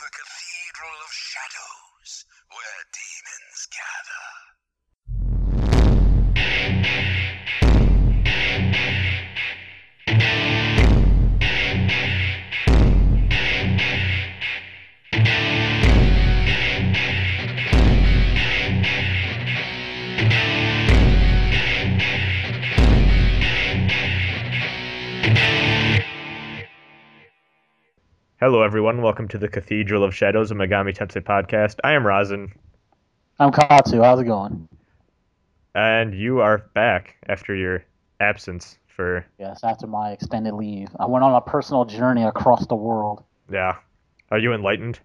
the Cathedral of Shadows, where demons gather. Hello, everyone. Welcome to the Cathedral of Shadows, a Megami Tensei podcast. I am Rasen, I'm Katsu. How's it going? and you are back after your absence for, Yes, after my extended leave, I went on a personal journey across the world. yeah. Are you enlightened?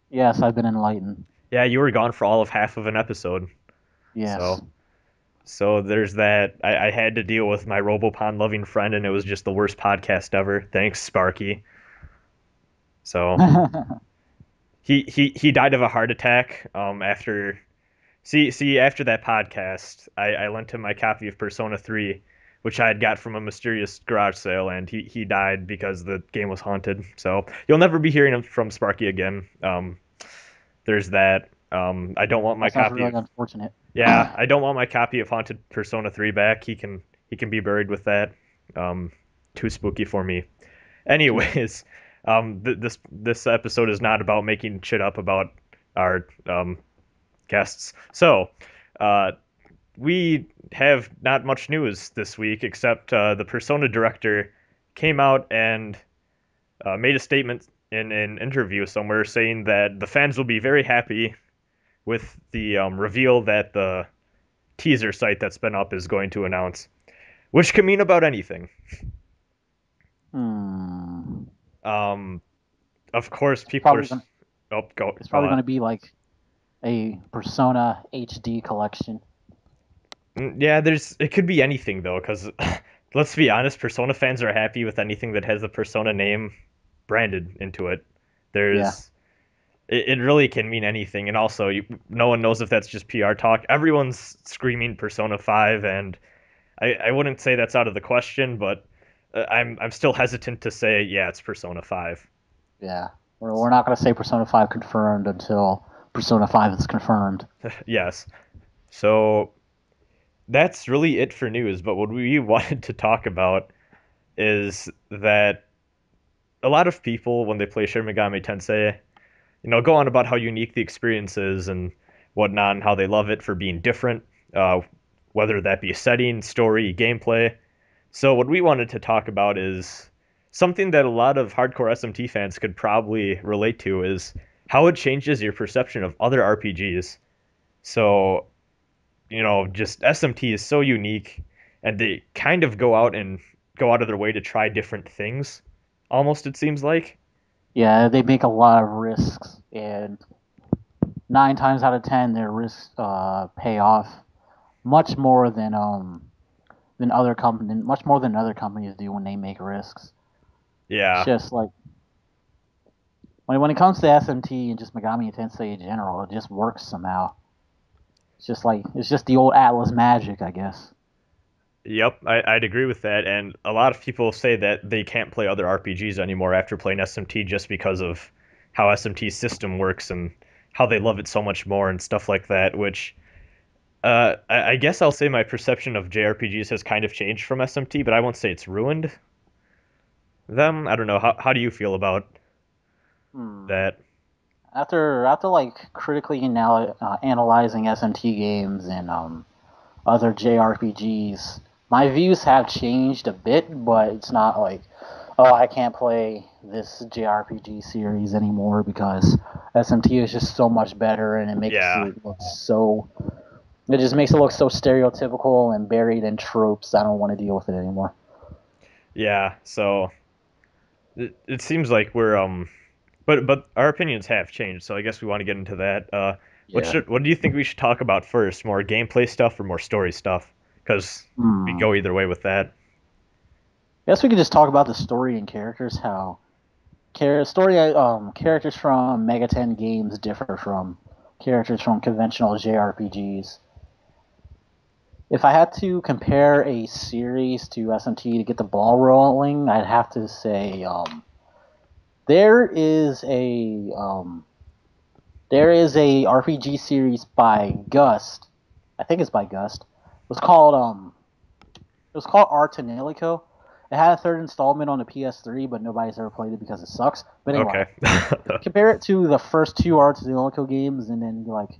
Yes, I've been enlightened. Yeah, you were gone for all of half of an episode. Yes. So, so there's that. I had to deal with my Robopon loving friend, and it was just the worst podcast ever. Thanks, Sparky. So, he died of a heart attack, after. See, after that podcast, I lent him my copy of Persona 3, which I had got from a mysterious garage sale, and he died because the game was haunted. So you'll never be hearing from Sparky again. There's that. I don't want my That sounds copy really of unfortunate. yeah, I don't want my copy of Haunted Persona 3 back. He can be buried with that. Um, Too spooky for me. Anyways, this episode is not about making shit up about our guests. So, uh, we have not much news this week except the Persona director came out and made a statement in an interview somewhere saying that the fans will be very happy with the reveal that the teaser site that's been up is going to announce, which can mean about anything. Hmm. Um, of course, It's people are. probably gonna. Oh, go It's go probably on. gonna be like a Persona HD collection. Yeah, there's it could be anything though, because let's be honest, Persona fans are happy with anything that has the Persona name branded into it. Yeah. There's it really can mean anything, and also no one knows if that's just PR talk. Everyone's screaming Persona 5, and I wouldn't say that's out of the question, but I'm still hesitant to say yeah, it's Persona 5. Yeah. We're not gonna say Persona 5 confirmed until Persona 5 is confirmed. Yes. So that's really it for news, but what we wanted to talk about is that a lot of people, when they play Shin Megami Tensei, go on about how unique the experience is and whatnot, and how they love it for being different, uh, whether that be setting, story, gameplay. So what we wanted to talk about is something that a lot of hardcore SMT fans could probably relate to is how it changes your perception of other RPGs. So, just SMT is so unique, and they kind of go out of their way to try different things, almost it seems like. Yeah, they make a lot of risks, and 9 times out of 10, their risks pay off much more than much more than other companies do when they make risks. It's Yeah, just like when it comes to SMT and just Megami Tensei in general, it just works somehow. It's just the old Atlas magic, I guess. yep, I'd agree with that. And a lot of people say that they can't play other RPGs anymore after playing SMT just because of how SMT's system works and how they love it so much more and stuff like that. Which I guess I'll say my perception of JRPGs has kind of changed from SMT, but I won't say it's ruined them. I don't know. How do you feel about Hmm. that? After like critically analyzing SMT games and other JRPGs, my views have changed a bit, but it's not like, oh, I can't play this JRPG series anymore because SMT is just so much better and Yeah, it just makes it look so stereotypical and buried in tropes. I don't want to deal with it anymore. yeah. So it seems like we're but our opinions have changed. So I guess we want to get into that. Yeah. What do you think we should talk about first? More gameplay stuff or more story stuff? Because we Hmm. go either way with that. I guess we could just talk about the story and characters. How characters from MegaTen games differ from characters from conventional JRPGs. If I had to compare a series to SMT to get the ball rolling, I'd have to say There is a um, there is a RPG series by Gust. I think it's by Gust. It was called Artanilico. It had a third installment on the PS3, but nobody's ever played it because it sucks. But anyway, Okay. compare it to the first two Artanilico games, and then like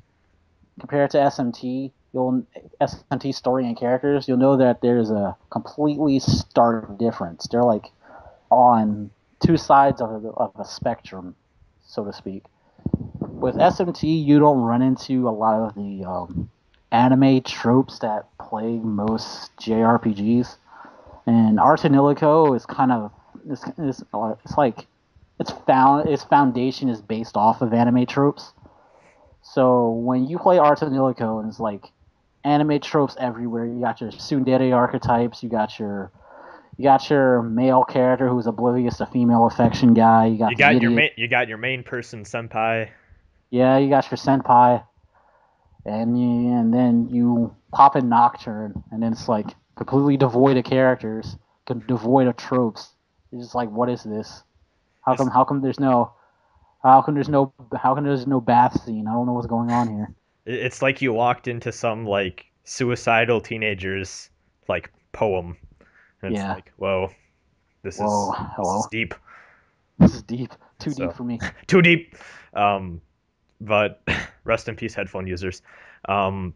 compare it to SMT. You'll SMT story and characters. You'll know that there's a completely stark difference. They're like on two sides of a spectrum, so to speak. With SMT, you don't run into a lot of the anime tropes that plague most JRPGs. And Artanilico is kind of it's like its foundation is based off of anime tropes. So when you play Artanilico and it's like anime tropes everywhere, you got your tsundere archetypes, you got your male character who's oblivious to female affection guy, you got the idiot, you got your main person senpai. yeah, you got your senpai, and then you pop in Nocturne, and then it's like completely devoid of characters, devoid of tropes. It's just like, what is this? It's How come there's no bath scene? I don't know what's going on here. it's like you walked into some like suicidal teenager's like poem, and it's Yeah. like, whoa, Whoa. this is Hello. deep. This is deep. Too deep So for me. too deep. Um, but rest in peace, headphone users. Um,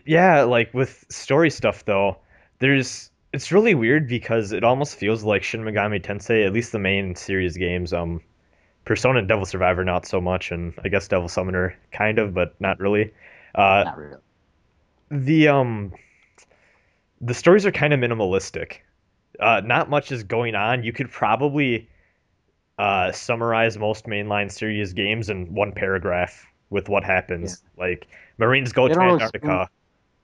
yeah, like with story stuff though, there's it's really weird because it almost feels like Shin Megami Tensei, at least the main series games. Persona and Devil Survivor not so much, and I guess Devil Summoner kind of, but not really. Uh, Not really. the the stories are kind of minimalistic. Not much is going on. You could probably summarize most mainline series games in one paragraph with what Yeah. happens. Like Marines go They to don't really spoon. Antarctica,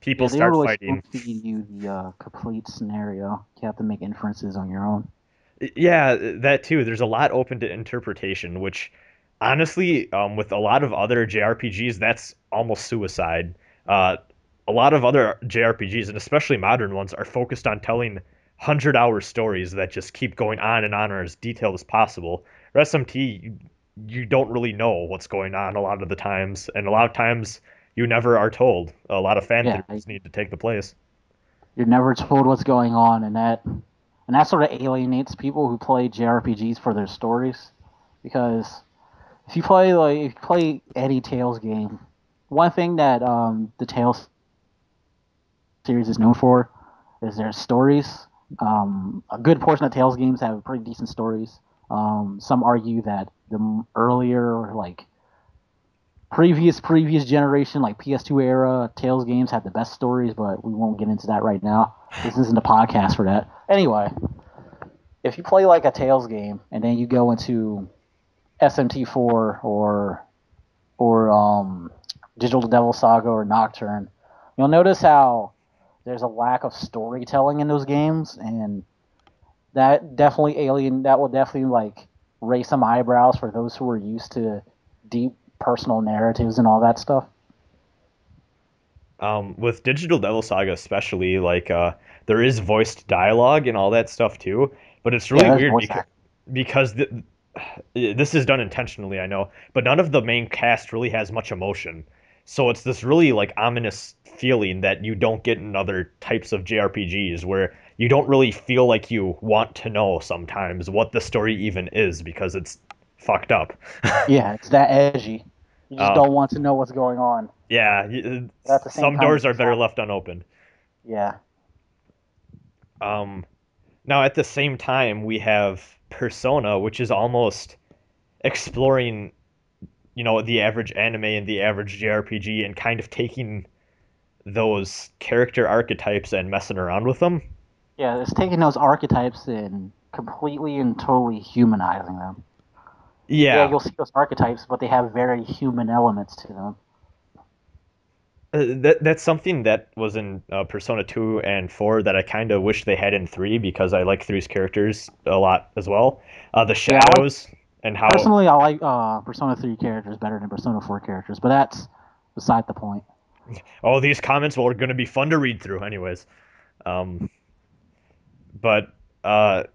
people Yeah, they don't start really spoon fighting. feed you the complete scenario. You have to make inferences on your own. Yeah, that too. There's a lot open to interpretation, which honestly, with a lot of other JRPGs, that's almost suicide. Uh, a lot of other JRPGs, and especially modern ones, are focused on telling 100-hour stories that just keep going on and on, or as detailed as possible. Or SMT, you don't really know what's going on a lot of the times, and a lot of times you never are told. A lot of fan Yeah, theories need to take the place. you're never told what's going on, and that sort of alienates people who play JRPGs for their stories, because if you play any Tales game, one thing that the Tales series is known for is their stories. A good portion of Tales games have pretty decent stories. Some argue that the earlier like previous generation like PS2 era Tales games had the best stories, but we won't get into that right now. This isn't a podcast for that. Anyway, if you play like a Tales game and then you go into SMT4 or Digital Devil Saga or Nocturne, you'll notice how there's a lack of storytelling in those games, and that will definitely like raise some eyebrows for those who are used to deep personal narratives and all that stuff. With Digital Devil Saga especially, like there is voiced dialogue and all that stuff too, but it's Yeah, really there's weird voice acting. because this is done intentionally, I know, but none of the main cast really has much emotion. So it's this really like ominous feeling that you don't get in other types of JRPGs where you don't really feel like you want to know sometimes what the story even is because it's fucked up. Yeah, it's that edgy. You just Uh, don't want to know what's going on, yeah, but at the same some time, doors it's are better exciting. left unopened. Yeah, Um, Now, at the same time, we have Persona, which is almost exploring, the average anime and the average JRPG and kind of taking those character archetypes and messing around with them. yeah, it's taking those archetypes and completely and totally humanizing them. Yeah, Yeah, you'll see those archetypes, but they have very human elements to them. that's something that was in Persona 2 and 4 that I kind of wish they had in 3 because I like 3's characters a lot as well. The Yeah, I like shadows and how personally, I like Persona 3 characters better than Persona 4 characters, but that's beside the point. oh, these comments were going to be fun to read through anyways. Um, but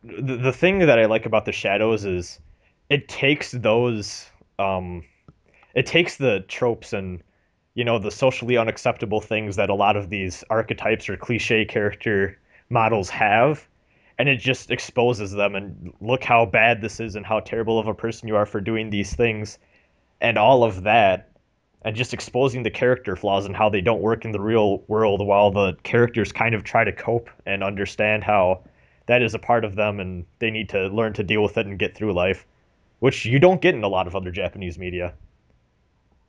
The thing that I like about the Shadows is it takes those um it takes the tropes and the socially unacceptable things that a lot of these archetypes or cliche character models have, and it just exposes them and look how bad this is and how terrible of a person you are for doing these things and all of that, and just exposing the character flaws and how they don't work in the real world while the characters kind of try to cope and understand how that is a part of them and they need to learn to deal with it and get through life, which you don't get in a lot of other Japanese media.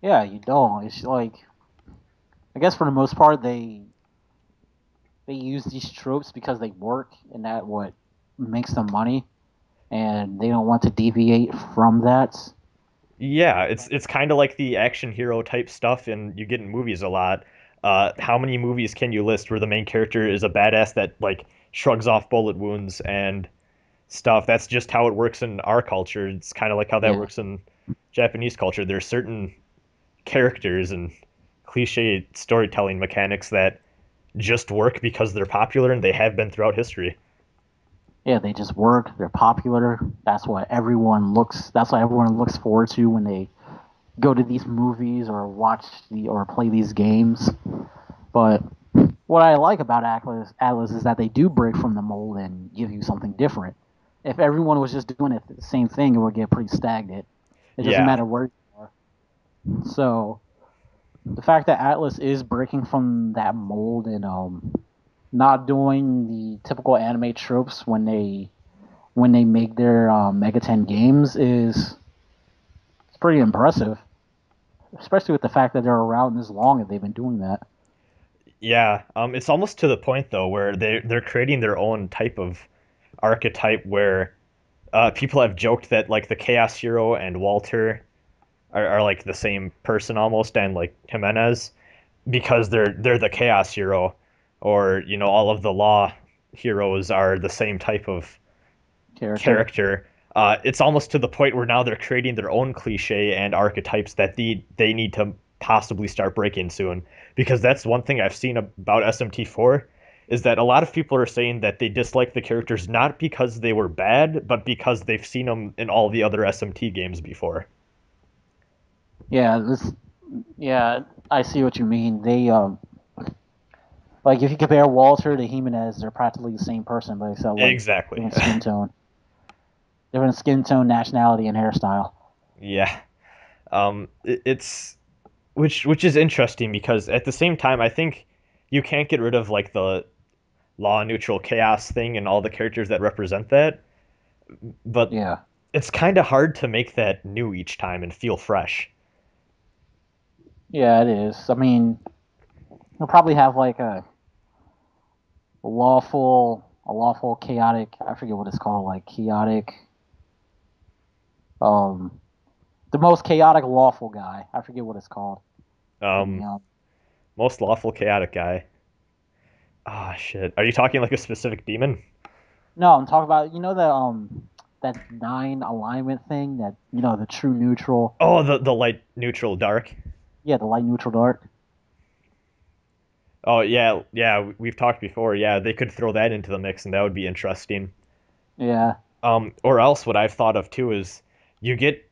Yeah, you don't. It's like I guess for the most part they use these tropes because they work and that what makes them money, and they don't want to deviate from that. Yeah, it's kind of like the action hero type stuff, and you get in movies a lot. How many movies can you list where the main character is a badass that like shrugs off bullet wounds and stuff? That's just how it works in our culture. It's kind of like how that Yeah, works in Japanese culture. There's certain characters and cliche storytelling mechanics that just work because they're popular and they have been throughout history. yeah, they just work. They're popular. That's what everyone looks. That's what everyone looks forward to when they go to these movies or watch the or play these games. But what I like about Atlas is that they do break from the mold and give you something different. If everyone was just doing it the same thing, it would get pretty stagnant. It doesn't Yeah, matter where you are. So the fact that Atlas is breaking from that mold and not doing the typical anime tropes when they make their MegaTen games is it's pretty impressive, especially with the fact that they're around this long and they've been doing that. yeah. It's almost to the point though where they're creating their own type of archetype where people have joked that like the Chaos Hero and Walter are like the same person almost, and like Jimenez because they're the Chaos Hero, or all of the Law heroes are the same type of Character. character. It's almost to the point where now they're creating their own cliche and archetypes that they need to possibly start breaking soon. Because that's one thing I've seen about SMT4 is that a lot of people are saying that they dislike the characters not because they were bad, but because they've seen them in all the other SMT games before. Yeah, this. Yeah, I see what you mean. They like if you compare Walter to Jimenez, they're practically the same person, but except like Exactly. different skin tone, nationality, and hairstyle. Yeah. It's which is interesting because at the same time I think you can't get rid of like the law neutral chaos thing and all the characters that represent that, but Yeah, it's kind of hard to make that new each time and feel fresh. yeah, it is. I mean, you'll probably have like a lawful chaotic. I forget what it's called, like chaotic. Um, the most chaotic lawful guy. I forget what it's called. And Um, Most lawful chaotic guy. Ah, shit. Are you talking like a specific demon? no, I'm talking about that nine alignment thing that the true neutral. Oh, the light neutral dark. Yeah, the light neutral dark. Oh yeah, yeah. We've talked before. Yeah, they could throw that into the mix, and that would be interesting. Yeah, Or else what I've thought of too is you get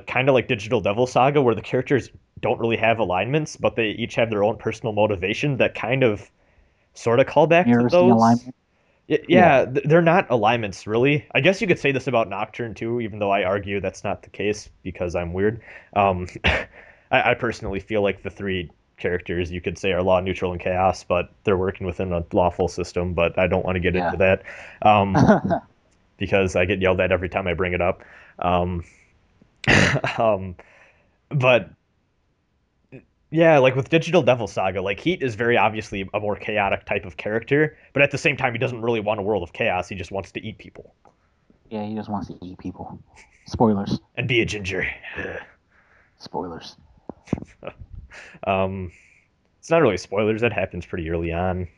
kind of like Digital Devil Saga, where the characters don't really have alignments, but they each have their own personal motivation that kind of sort of call back to mirrors the those. alignment. Yeah, Yeah, they're not alignments really. I guess you could say this about Nocturne too, even though I argue that's not the case because I'm weird. I personally feel like the three characters you could say are law, neutral, and chaos, but they're working within a lawful system. But I don't want to get yeah. into that. Um, because I get yelled at every time I bring it up. Um, um, but yeah, like with Digital Devil Saga, like Heat is very obviously a more chaotic type of character, but at the same time, he doesn't really want a world of chaos. He just wants to eat people Yeah, he just wants to eat people. Spoilers. and be a ginger. Spoilers. um, it's not really spoilers. That happens pretty early on.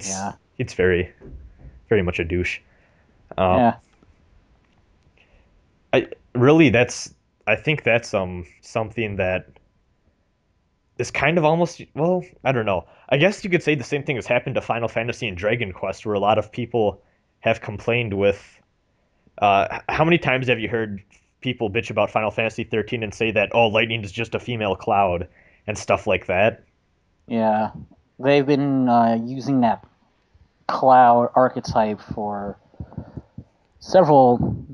Yeah. He's very much a douche. Um, Yeah. I really I think that's something that is kind of almost, I don't know. I guess you could say the same thing has happened to Final Fantasy and Dragon Quest, where a lot of people have complained with. How many times have you heard people bitch about Final Fantasy 13 and say that, oh, Lightning is just a female Cloud and stuff like that? Yeah, they've been using that cloud archetype for several.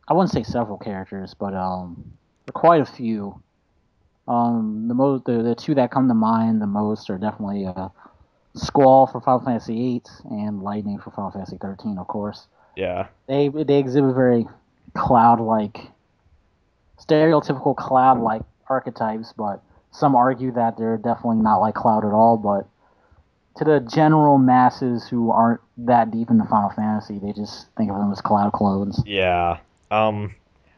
I wouldn't say several characters, but for quite a few. The two that come to mind the most are definitely Squall for Final Fantasy VIII and Lightning for Final Fantasy 13, of course. Yeah. They exhibit very cloud-like, stereotypical cloud-like archetypes, but some argue that they're definitely not like Cloud at all. But to the general masses who aren't that deep into Final Fantasy, they just think of them as Cloud clones. Yeah. Um,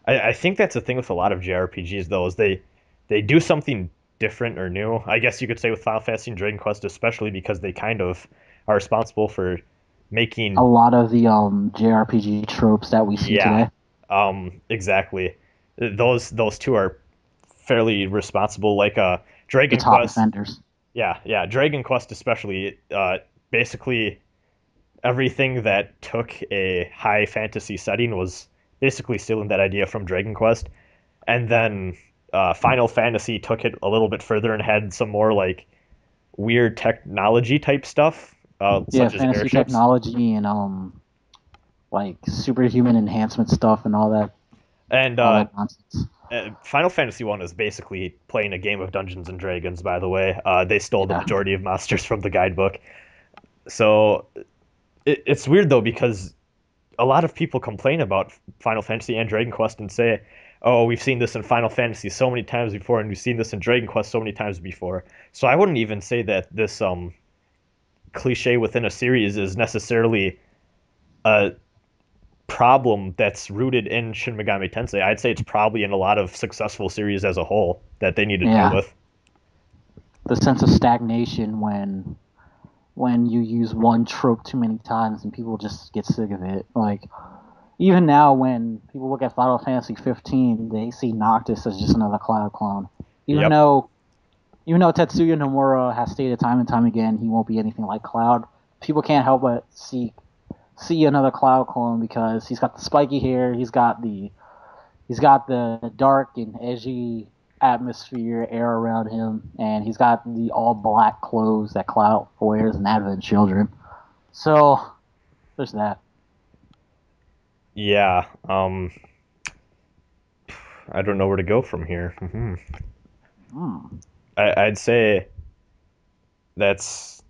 I think that's the thing with a lot of JRPGs though, is they do something different or new. I guess you could say with Final Fantasy and Dragon Quest, especially because they kind of are responsible for A making. lot of the JRPG tropes that we see Yeah. today, Exactly. Those two are fairly responsible. Like the Dragon top Quest. offenders. Yeah. Dragon Quest especially. Basically everything that took a high fantasy setting was basically stealing that idea from Dragon Quest, and then Final Fantasy took it a little bit further and had some more like weird technology type stuff, Yeah, such as fantasy airships. technology and like superhuman enhancement stuff and And all that nonsense. Final Fantasy One is basically playing a game of Dungeons and Dragons. By the way, they stole the Yeah, majority of monsters from the guidebook. So it's weird though because a lot of people complain about Final Fantasy and Dragon Quest and say, "Oh, we've seen this in Final Fantasy so many times before, and we've seen this in Dragon Quest so many times before." So I wouldn't even say that this cliche within a series is necessarily a problem that's rooted in Shin Megami Tensei. I'd say it's probably in a lot of successful series as a whole that they need to deal yeah. with. The sense of stagnation when you use one trope too many times and people just get sick of it. Like even now, when people look at Final Fantasy 15, they see Noctis as just another Cloud clone. Even Yep. though even though Tetsuya Nomura has stated time and time again he won't be anything like Cloud, people can't help but see another Cloud clone because he's got the spiky hair, he's got the dark and edgy atmosphere air around him, and he's got the all black clothes that Cloud wears in Advent Children. So there's that. Yeah. I don't know where to go from here. Hmm. I'd say that's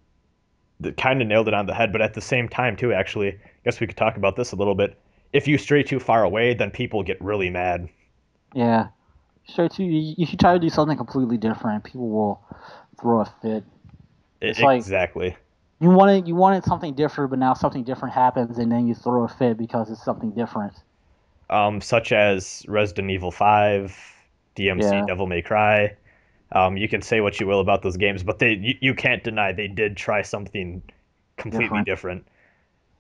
kind of nailed it on the head, but at the same time, too, actually, I guess we could talk about this a little bit. If you stray too far away, then people get really mad. Yeah. Sure. Too. You should try to do something completely different. People will throw a fit. It's like Exactly. you wanted something different, but now something different happens, and then you throw a fit because it's something different. Such as Resident Evil 5, DMC Yeah. Devil May Cry. You can say what you will about those games, but you can't deny they did try something completely Different.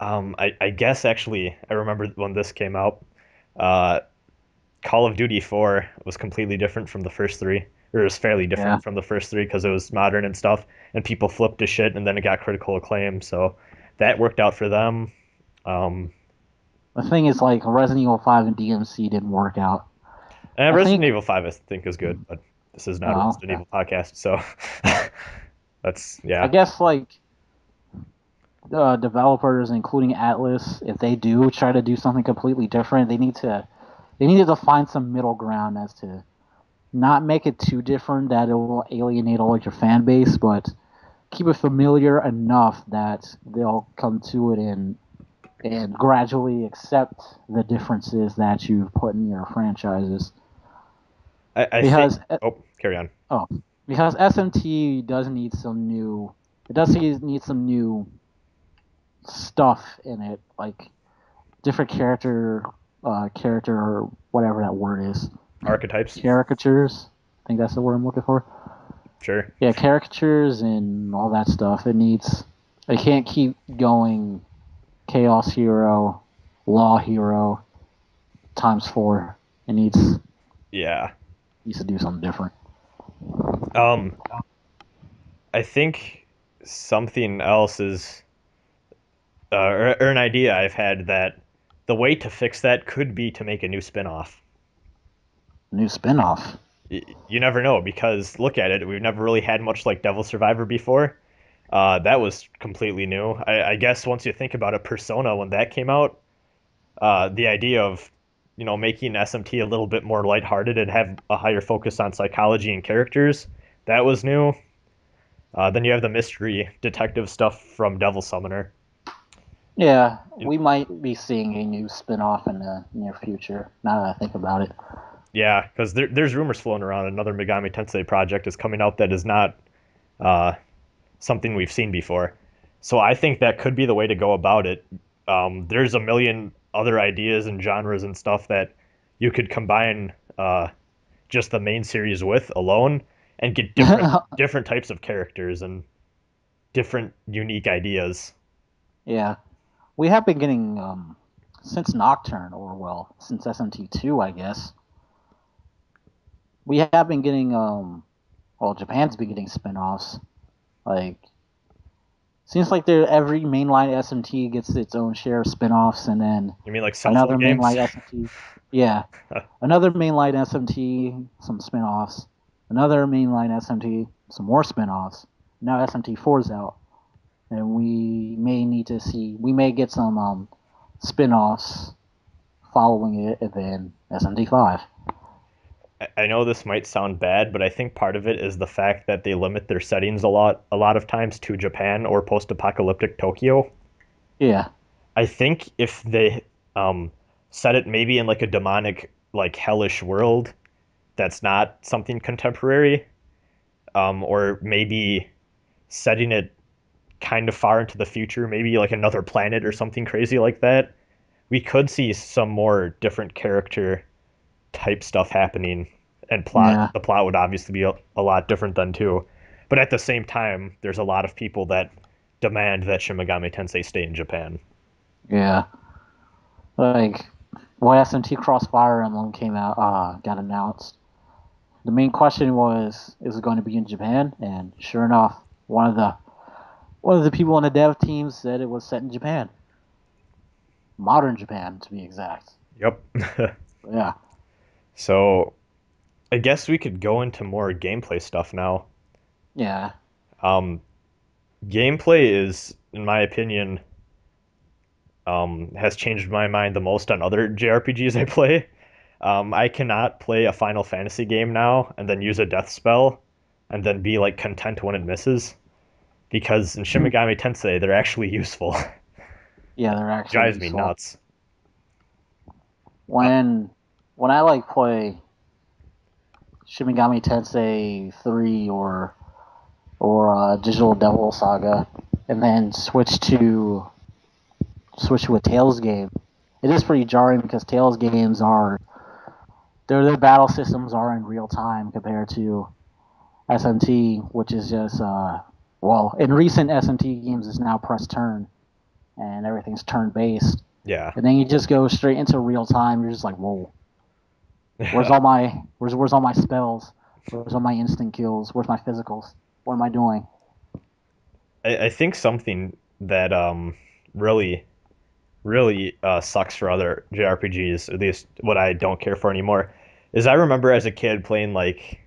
different. I guess actually I remember when this came out. Uh, Call of Duty 4 was completely different from the first three, or it was fairly Yeah. different from the first three because it was modern and stuff, and people flipped to shit, and then it got critical acclaim, so that worked out for them. Um, The thing is, like Resident Evil 5 and DMC didn't work out. and I Resident think. Evil 5 I think is good, but this is not a Oh, Resident okay. Evil podcast, so that's I yeah. guess like developers, including Atlas, if they do try to do something completely different, they need to find some middle ground as to not make it too different that it will alienate all of your fan base, but keep it familiar enough that they'll come to it and gradually accept the differences that you've put in your franchises. I think. Because Oh, carry on. oh, because SMT does need some new. It does need some new stuff in it, like different character or whatever that word is. Archetypes, Caricatures. I think that's the word I'm looking for. sure. Yeah, caricatures and all that stuff. It can't keep going Chaos Hero, Law Hero times four. It Yeah. needs to do something different. I think something else is or an idea I've had that the way to fix that could be to make a new spin-off. New spin-off. You never know because look at it, we've never really had much like Devil Survivor before. That was completely new. I guess once you think about it, Persona when that came out, the idea of making SMT a little bit more lighthearted and have a higher focus on psychology and characters, that was new. Then you have the mystery detective stuff from Devil Summoner. Yeah, we might be seeing a new spin-off in the near future, now that I think about it. Yeah, because there's rumors floating around another Megami Tensei project is coming out that is not uh, something we've seen before. So I think that could be the way to go about it. There's a million other ideas and genres and stuff that you could combine just the main series with alone and get different types of characters and different unique ideas. Yeah, we have been getting since Nocturne, or well, since SMT2, I guess. We have been getting well, Japan's been getting spin-offs. Like, seems like every mainline SMT gets its own share of spin-offs, and then You mean like cell another phone games? mainline SMT. Yeah, another mainline SMT, some spin-offs. Another mainline SMT, some more spin-offs. Now SMT4's out, and we may get some spin-offs following it, and then SMT5. I know this might sound bad, but I think part of it is the fact that they limit their settings a lot of times to Japan or post-apocalyptic Tokyo. Yeah. I think if they set it maybe in like a demonic, like hellish world that's not something contemporary, or maybe setting it kind of far into the future, maybe like another planet or something crazy like that, we could see some more different character type stuff happening, and Yeah. the plot would obviously be a lot different then too. But at the same time, there's a lot of people that demand that Shin Megami Tensei stay in Japan. Yeah. Like, when SMT Crossfire Emblem came out, got announced, the main question was, is it going to be in Japan? And sure enough, one of the people on the dev team said it was set in Japan, modern Japan to be exact. Yep. Yeah, So I guess we could go into more gameplay stuff now. yeah, Um, Gameplay is, in my opinion, has changed my mind the most on other JRPGs I play. I cannot play a Final Fantasy game now and then use a death spell and then be like content when it misses because in Shin Megami Tensei they're actually useful. yeah. They're actually Drives me useful. nuts. Uh, When I like play Shin Megami Tensei 3 or Digital Devil Saga, and then switch to a Tales game, it is pretty jarring because Tales games are their battle systems are in real time compared to SMT, which is just well, in recent SMT games, it's now press turn and everything's turn based, yeah. and then you just go straight into real time. You're just like, whoa, where's all my spells? Where's all my instant kills? Where's my physicals? What am I doing? I think something that really really sucks for other JRPGs, at least what I don't care for anymore, is I remember as a kid playing like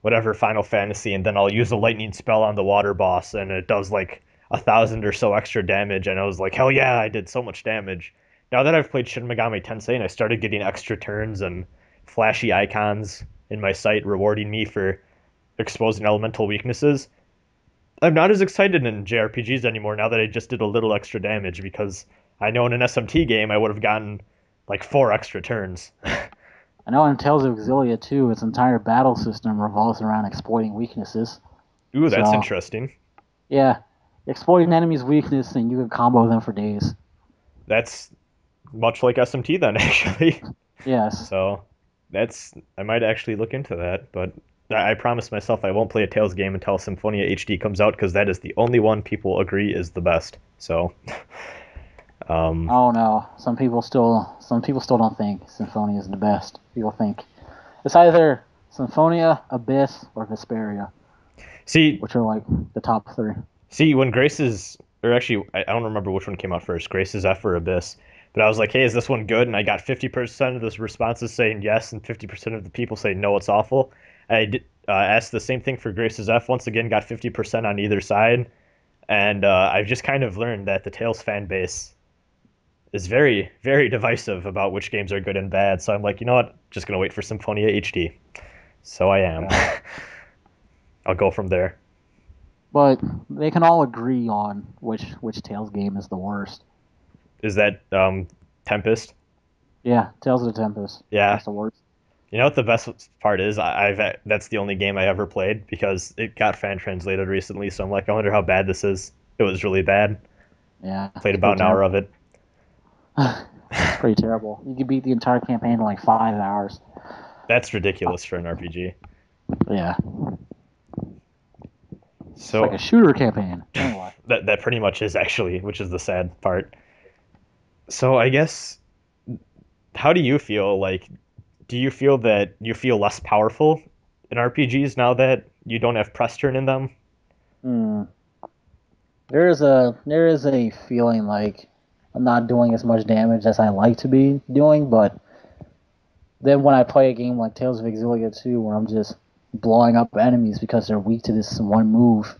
whatever Final Fantasy, and then I'll use a lightning spell on the water boss, and it does like 1,000 or so extra damage, and I was like, hell yeah, I did so much damage. Now that I've played Shin Megami Tensei and I started getting extra turns and flashy icons in my sight rewarding me for exposing elemental weaknesses, I'm not as excited in JRPGs anymore now that I just did a little extra damage because I know in an SMT game I would have gotten like 4 extra turns. I know in Tales of Xillia too, its entire battle system revolves around exploiting weaknesses. Ooh, that's So interesting. yeah, exploit an enemy's weakness and you can combo them for days. That's much like SMT then, actually. Yes. So that's I might actually look into that, but I promise myself I won't play a Tales game until Symphonia HD comes out because that is the only one people agree is the best. So, um, Oh no, some people still don't think Symphonia is the best. People think it's either Symphonia, Abyss, or Vesperia, see, which are like the top three. see when Grace's or actually, I don't remember which one came out first, Grace's F or Abyss. But I was like, hey, is this one good? And I got 50% of the responses saying yes, and 50% of the people saying no, it's awful. I did, asked the same thing for Grace's F. Once again, got 50% on either side. And I've just kind of learned that the Tales fan base is very, very divisive about which games are good and bad. So I'm like, you know what? Just gonna wait for Symphonia HD. So I am. Yeah. I'll go from there. But they can all agree on which Tales game is the worst. Is that Tempest? Yeah, Tales of the Tempest. Yeah. That's the worst. You know what the best part is? I've that's the only game I ever played because it got fan translated recently. So I'm like, I wonder how bad this is. It was really bad. Yeah, Played it's about pretty an hour of terrible. it. It's pretty terrible. You could beat the entire campaign in like 5 hours. That's ridiculous for an RPG. Yeah, it's like a So shooter campaign. Anyway. that pretty much is actually, which is the sad part. So I guess, how do you feel? Like, do you feel that you feel less powerful in RPGs now that you don't have press turn in them? Hmm. There is a feeling like I'm not doing as much damage as I like to be doing, but then when I play a game like Tales of Exilia 2, where I'm just blowing up enemies because they're weak to this one move,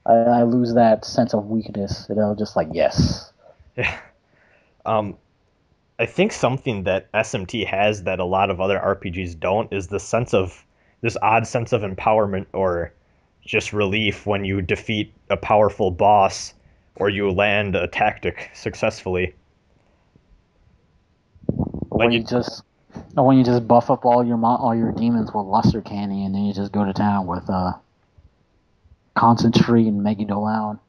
I lose that sense of weakness. Just like yes, Yeah. Um, I think something that SMT has that a lot of other RPGs don't is this odd sense of empowerment or just relief when you defeat a powerful boss or you land a tactic successfully. when Like you just when you just buff up all your demons with Luster Candy, and then you just go to town with Concentrate and Megadolon.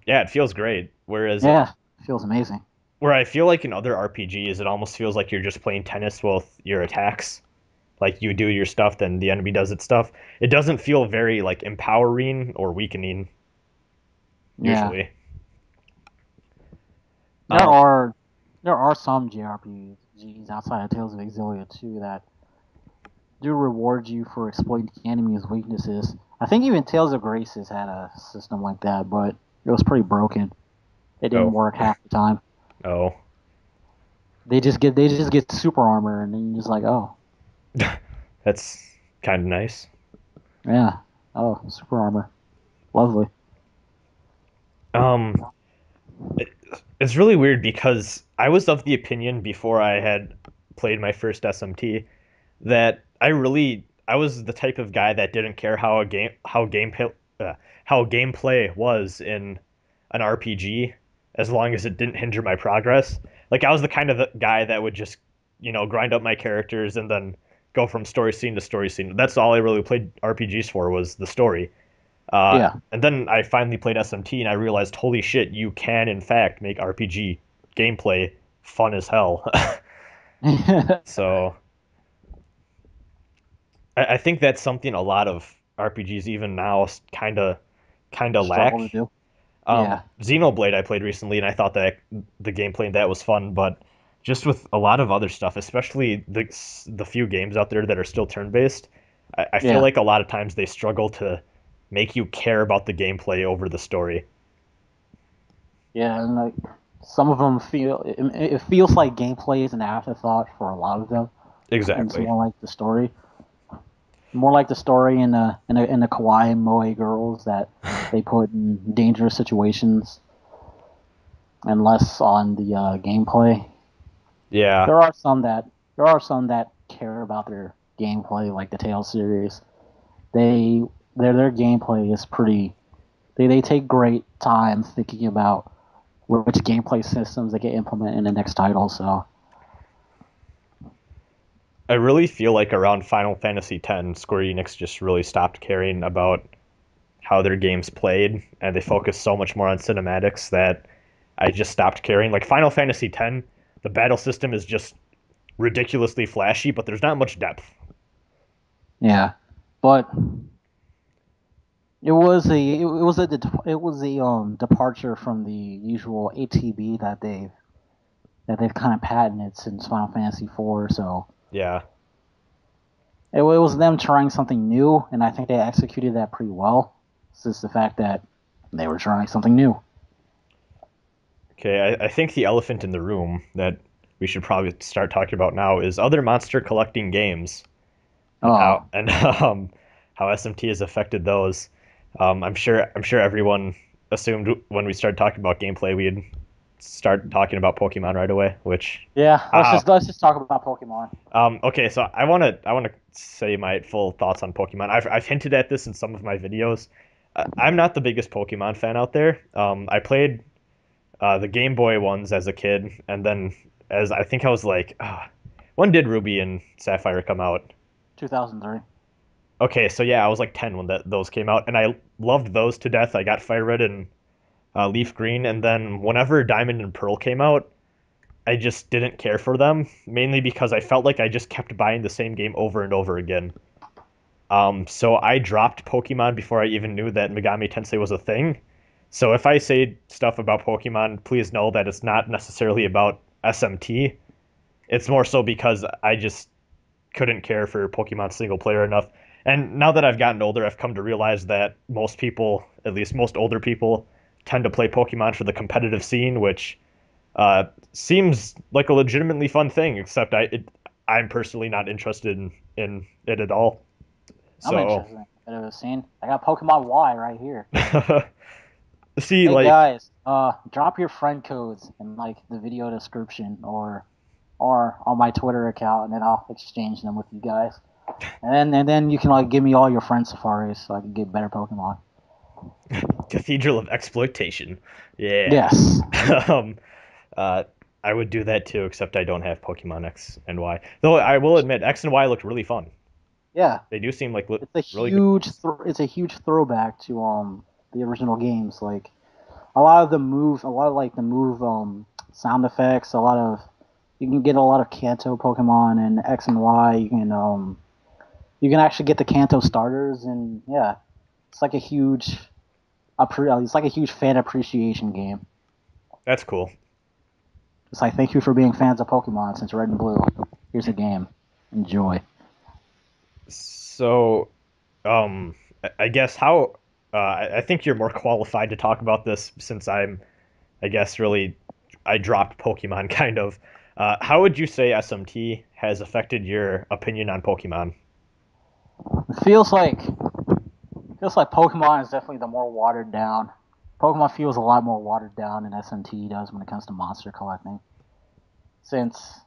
yeah, it feels great. Whereas Yeah, feels amazing. where I feel like in other RPGs, it almost feels like you're just playing tennis with your attacks. Like you do your stuff, then the enemy does its stuff. It doesn't feel very like empowering or weakening Yeah, usually. there Um, are there are some JRPGs outside of Tales of Exilia 2 that do reward you for exploiting the enemy's weaknesses. I think even Tales of Graces had a system like that, but it was pretty broken. It didn't oh, work half the time. oh, They just get super armor, and then you're just like, oh that's kind of nice. yeah, oh super armor, lovely. Um, it, it's really weird because I was of the opinion before I had played my first SMT that I was the type of guy that didn't care how gameplay was in an RPG as long as it didn't hinder my progress. Like I was the kind of the guy that would just, grind up my characters and then go from story scene to story scene. That's all I really played RPGs for was the story. Yeah, And then I finally played SMT and I realized, holy shit, you can in fact make RPG gameplay fun as hell. So I think that's something a lot of RPGs even now kind of struggle lack. to do. Yeah, Xenoblade I played recently, and I thought that the gameplay in that was fun, but just with a lot of other stuff, especially the few games out there that are still turn-based, I feel yeah, like a lot of times they struggle to make you care about the gameplay over the story. yeah, and like some of them it feels like gameplay is an afterthought for a lot of them, and it's Exactly. more like the story in the kawaii moe girls that they put in dangerous situations, and less on the gameplay. Yeah, There are some that there are some that care about their gameplay, like the Tales series. They their gameplay is pretty. They take great time thinking about which gameplay systems they can implement in the next title. So I really feel like around Final Fantasy X, Square Enix just really stopped caring about how their games played, and they focused so much more on cinematics that I just stopped caring. Like Final Fantasy X, the battle system is just ridiculously flashy, but there's not much depth. yeah, but it was a departure from the usual ATB that they've kind of patented since Final Fantasy IV. So Yeah, it was them trying something new, and I think they executed that pretty well. It's just the fact that They were trying something new. Okay, I think the elephant in the room that we should probably start talking about now is other monster collecting games and Oh, how SMT has affected those. I'm sure everyone assumed when we started talking about gameplay we'd start talking about Pokemon right away, which yeah. uh, Let's just talk about Pokemon. okay, so I wanna say my full thoughts on Pokemon. I've hinted at this in some of my videos. I'm not the biggest Pokemon fan out there. I played the Game Boy ones as a kid, and then as I think I was like, when did Ruby and Sapphire come out? 2003. Okay, so yeah, I was like 10 when those came out, and I loved those to death. I got Fire Red and Leaf Green, and then whenever Diamond and Pearl came out, I just didn't care for them, mainly because I felt like I just kept buying the same game over and over again. So I dropped Pokemon before I even knew that Megami Tensei was a thing. So if I say stuff about Pokemon, please know that it's not necessarily about SMT. It's more so because I just couldn't care for Pokemon single player enough. And now that I've gotten older, I've come to realize that most people, at least most older people, tend to play Pokemon for the competitive scene, which seems like a legitimately fun thing. Except I'm personally not interested in it at all. I'm So, interested in a bit of a scene. I got Pokemon Y right here. see, Hey like, guys, drop your friend codes in like the video description or on my Twitter account, and then I'll exchange them with you guys. And then you can like give me all your friend safaris so I can get better Pokemon. Cathedral of Exploitation. Yeah. Yes, um, uh, I would do that too, except I don't have Pokemon X and Y. Though I will admit, X and Y looked really fun. yeah. They do seem like It's a really good huge games. it's a huge throwback to the original games. Like a lot of the moves, a lot of like the move sound effects, a lot of you can get a lot of Kanto Pokemon in X and Y. You can actually get the Kanto starters, and yeah, it's like a huge it's like a huge fan appreciation game. That's cool. It's like thank you for being fans of Pokemon since Red and Blue. Here's a game, enjoy. So, I guess how I think you're more qualified to talk about this since I guess, really, I dropped Pokemon kind of. How would you say SMT has affected your opinion on Pokemon? It feels like Pokemon is definitely the more watered down. Pokemon feels a lot more watered down than SMT does when it comes to monster collecting. Since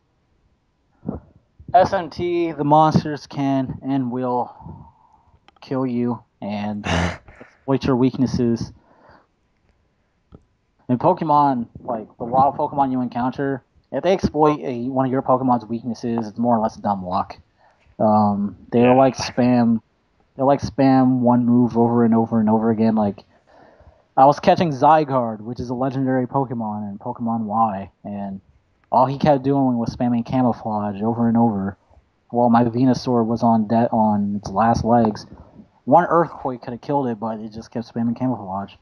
SMT, the monsters can and will kill you and exploit your weaknesses. In Pokemon, like the wild Pokemon you encounter, if they exploit one of your Pokemon's weaknesses, it's more or less dumb luck. They're Yeah. like spam. They're like spam one move over and over and over again. Like I was catching Zygarde, which is a legendary Pokemon in Pokemon Y, and all he kept doing was spamming camouflage over and over. While my Venusaur was on its last legs. One earthquake could have killed it, but it just kept spamming camouflage.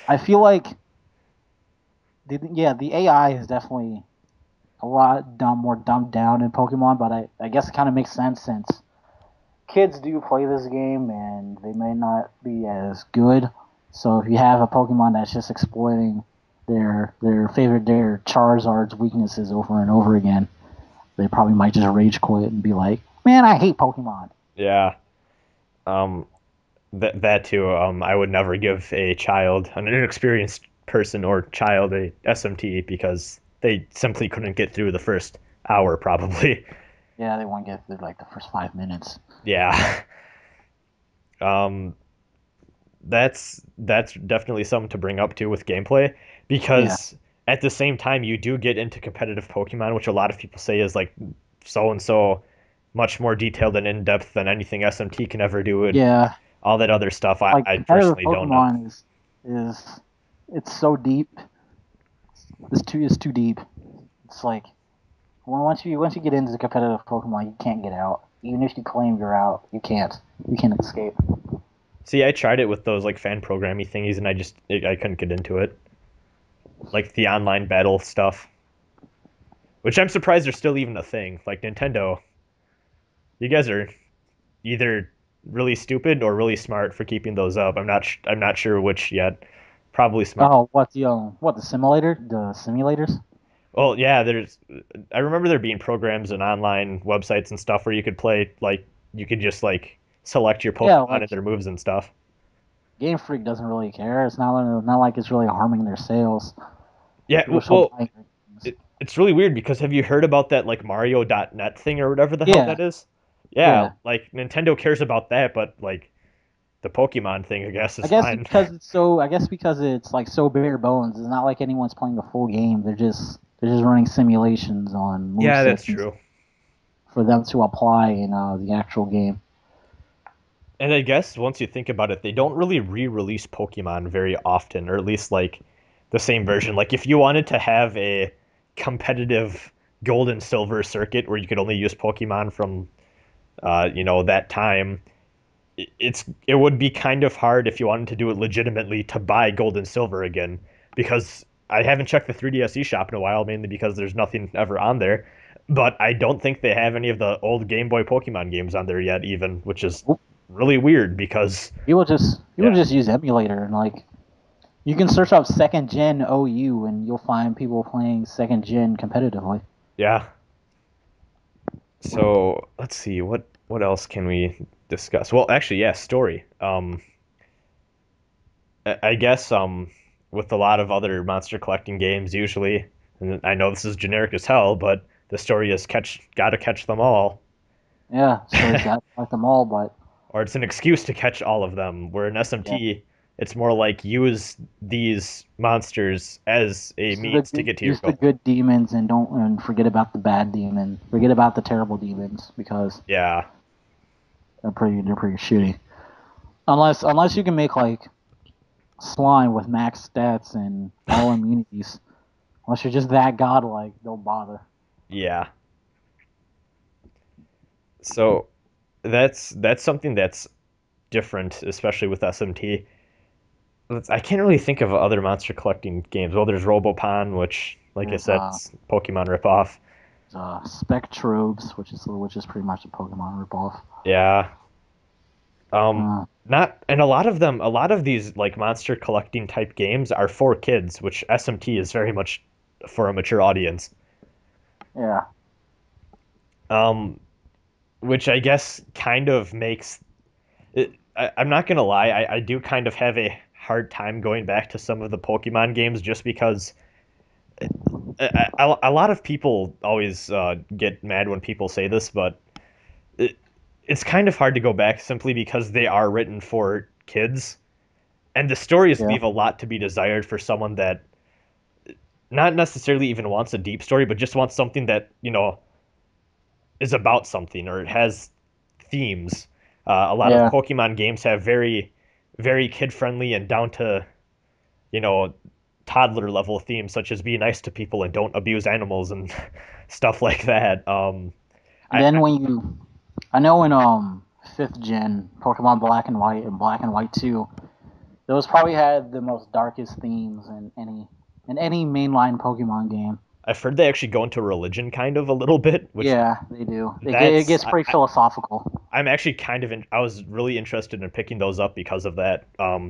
I feel like the AI is definitely a lot more dumbed down in Pokemon, but I guess it kind of makes sense since kids do play this game and they may not be as good. So if you have a Pokemon that's just exploiting their Charizard's weaknesses over and over again, they probably might just rage quit and be like, "Man, I hate Pokemon." Yeah. Um, that too. I would never give a child, an inexperienced person or child, a SMT because they simply couldn't get through the first hour, probably. Yeah, they won't get through like the first 5 minutes. Yeah. Um, that's definitely something to bring up too with gameplay Yeah, because at the same time you do get into competitive Pokemon, which a lot of people say is like so and so much more detailed and in depth than anything SMT can ever do, and yeah. all that other stuff. I, Like I competitive personally don't know. Pokemon is it's so deep. It's too deep. It's like once you get into the competitive Pokemon, you can't get out. Even if you claim you're out, you can't. You can't escape. See, I tried it with those like fan programming thingies, and I couldn't get into it. Like the online battle stuff, which I'm surprised are still even a thing. Like Nintendo, you guys are either really stupid or really smart for keeping those up. I'm not sure which yet. Probably smart. Oh, what the simulator? The simulators? Well, yeah, I remember there being programs and online websites and stuff where you could play like you could just like select your Yeah, Pokemon and like their moves and stuff. Game Freak doesn't really care. It's not like it's really harming their sales. Yeah, People still well, buying their games. it's really weird because have you heard about that like Mario.net thing or whatever the hell Yeah, that is? Yeah, yeah. like Nintendo cares about that, but like the Pokemon thing, I guess, is fine. I guess because it's like so bare bones. It's not like anyone's playing a full game. They're just running simulations on Yeah, that's movesets and true. for them to apply in the actual game. And I guess once you think about it, they don't really re-release Pokemon very often, or at least like the same version. Like if you wanted to have a competitive gold and silver circuit where you could only use Pokemon from that time, it would be kind of hard if you wanted to do it legitimately to buy gold and silver again because I haven't checked the 3DS eShop in a while, mainly because there's nothing ever on there. But I don't think they have any of the old Game Boy Pokemon games on there yet, even, which is really weird because People yeah, just use emulator and like you can search up second gen OU and you'll find people playing second gen competitively. yeah. So let's see what else can we discuss? Well, actually, yeah, story. I guess with a lot of other monster collecting games, usually, and I know this is generic as hell, but the story is gotta catch them all, Yeah, stories got like them all, but or it's an excuse to catch all of them. Where in yeah, SMT, it's more like use these monsters as a means to get to your use the goal. good demons and don't and forget about the bad demon. Forget about the terrible demons because Yeah, they're pretty shitty. Unless you can make like slime with max stats and all immunities. Unless you're just that godlike, don't bother. yeah. So that's something that's different, especially with SMT. I can't really think of other monster collecting games. Well, there's Robopon, which, like I There's said, is Pokemon ripoff. Spectrobes, which is pretty much a Pokemon ripoff. Yeah. Uh, Not and a lot of these like monster collecting type games are for kids, which SMT is very much for a mature audience. yeah, Um, which I guess kind of makes it. I'm not gonna lie, I do kind of have a hard time going back to some of the Pokemon games just because a lot of people always get mad when people say this, but it, it's kind of hard to go back simply because they are written for kids, and the stories yeah, leave a lot to be desired for someone that not necessarily even wants a deep story, but just wants something that is about something or it has themes. A lot of yeah. Pokemon games have very kid friendly and down to you know toddler level themes, such as be nice to people and don't abuse animals and stuff like that. And I then I know in fifth gen Pokemon Black and White and Black and White 2, those probably had the most darkest themes in any mainline Pokemon game. I've heard they actually go into religion kind of a little bit, which Yeah, they do. It that's gets pretty philosophical. I'm actually I was really interested in picking those up because of that,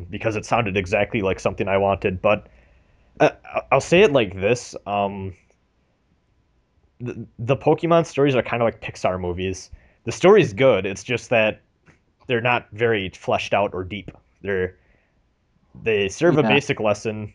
because it sounded exactly like something I wanted. But uh, I'll say it like this: the Pokemon stories are kind of like Pixar movies. The story's good. It's just that they're not very fleshed out or deep. They serve a Yeah, basic lesson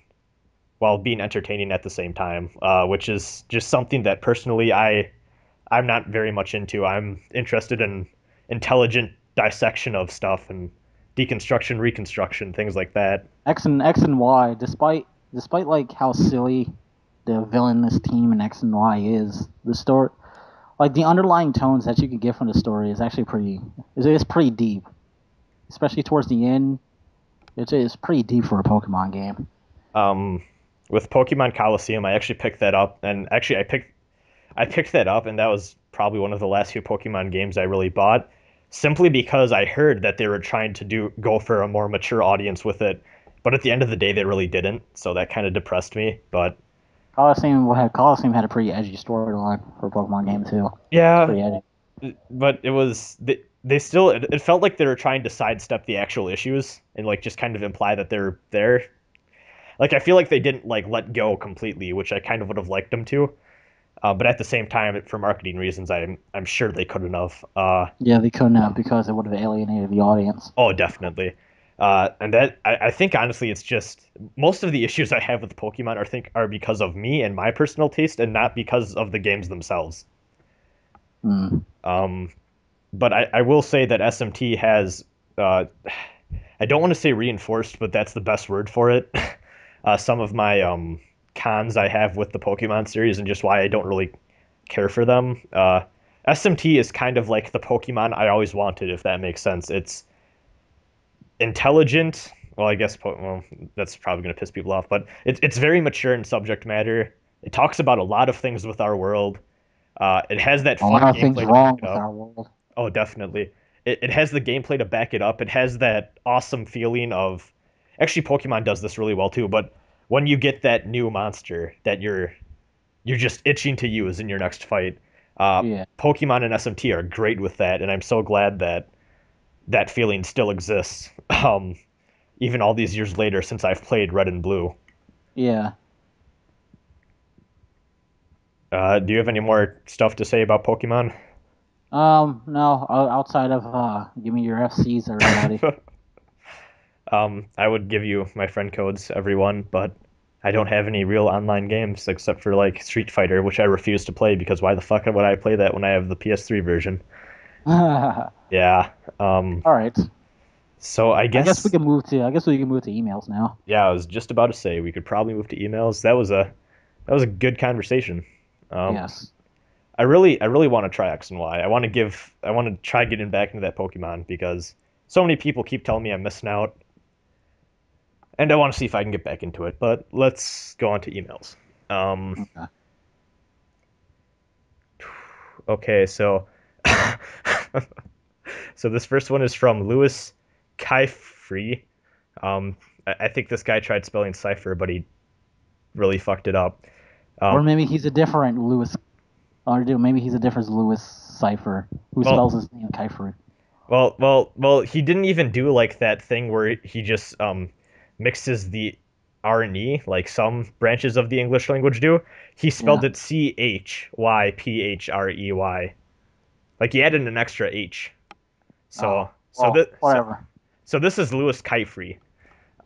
while being entertaining at the same time, which is just something that personally I'm not very much into. I'm interested in intelligent dissection of stuff and deconstruction, reconstruction, things like that. X and Y, despite like how silly the villainous team in X and Y is, the story like the underlying tones that you can get from the story is actually it's pretty deep, especially towards the end. It's pretty deep for a Pokemon game. Um, with Pokemon Coliseum, I actually picked that up, and actually I picked that up, and that was probably one of the last few Pokemon games I really bought, simply because I heard that they were trying to go for a more mature audience with it, but at the end of the day, they really didn't, so that kind of depressed me. But Coliseum had a pretty edgy storyline for a Pokemon game too. It's yeah, pretty edgy. but they still it felt like they were trying to sidestep the actual issues and like just kind of imply that they're there. Like I feel like they didn't like let go completely, which I kind of would have liked them to. But at the same time, for marketing reasons, I'm sure they couldn't have. Yeah, they couldn't have because it would have alienated the audience. Oh, definitely. And that I think honestly, it's just most of the issues I have with Pokemon are because of me and my personal taste, and not because of the games themselves. Mm. Um, but I will say that SMT has, I don't want to say reinforced, but that's the best word for it. Some of my cons I have with the Pokemon series and just why I don't really care for them. SMT is kind of like the Pokemon I always wanted, if that makes sense. It's intelligent. Well, I guess that's probably going to piss people off, but it's very mature in subject matter. It talks about a lot of things with our world. It has that A fun lot of things gameplay to back wrong it with up. our world. Oh, definitely. It has the gameplay to back it up. It has that awesome feeling of actually Pokemon does this really well too, but when you get that new monster that you're just itching to use in your next fight, Yeah, Pokemon and SMT are great with that, and I'm so glad that that feeling still exists. Even all these years later since I've played Red and Blue. yeah. Do you have any more stuff to say about Pokemon? No, outside of give me your FCs, everybody. I would give you my friend codes, everyone, but I don't have any real online games except for like Street Fighter, which I refuse to play because why the fuck would I play that when I have the PS3 version? All Yeah. right. So I I guess we guess can move to. I guess we can move to emails now. yeah, I was just about to say we could probably move to emails. That was a good conversation. Um, Yes. I really want to try X and Y. I want to try getting back into that Pokemon because so many people keep telling me I'm missing out, and I want to see if I can get back into it. But let's go on to emails. Um, Okay. okay, so so this first one is from Lewis Chyphre. I think this guy tried spelling cipher, but he really fucked it up. Or Um, maybe he's a different Lewis. Or do maybe he's a different Lewis Cipher who well, spells his name Kypher. well, he didn't even do like that thing where he just mixes the R and E like some branches of the English language do. He Yeah. spelled it Chyphrey. Like he added an extra H. So Oh. so Well, this so, whatever. so this is Lewis Kyphrey.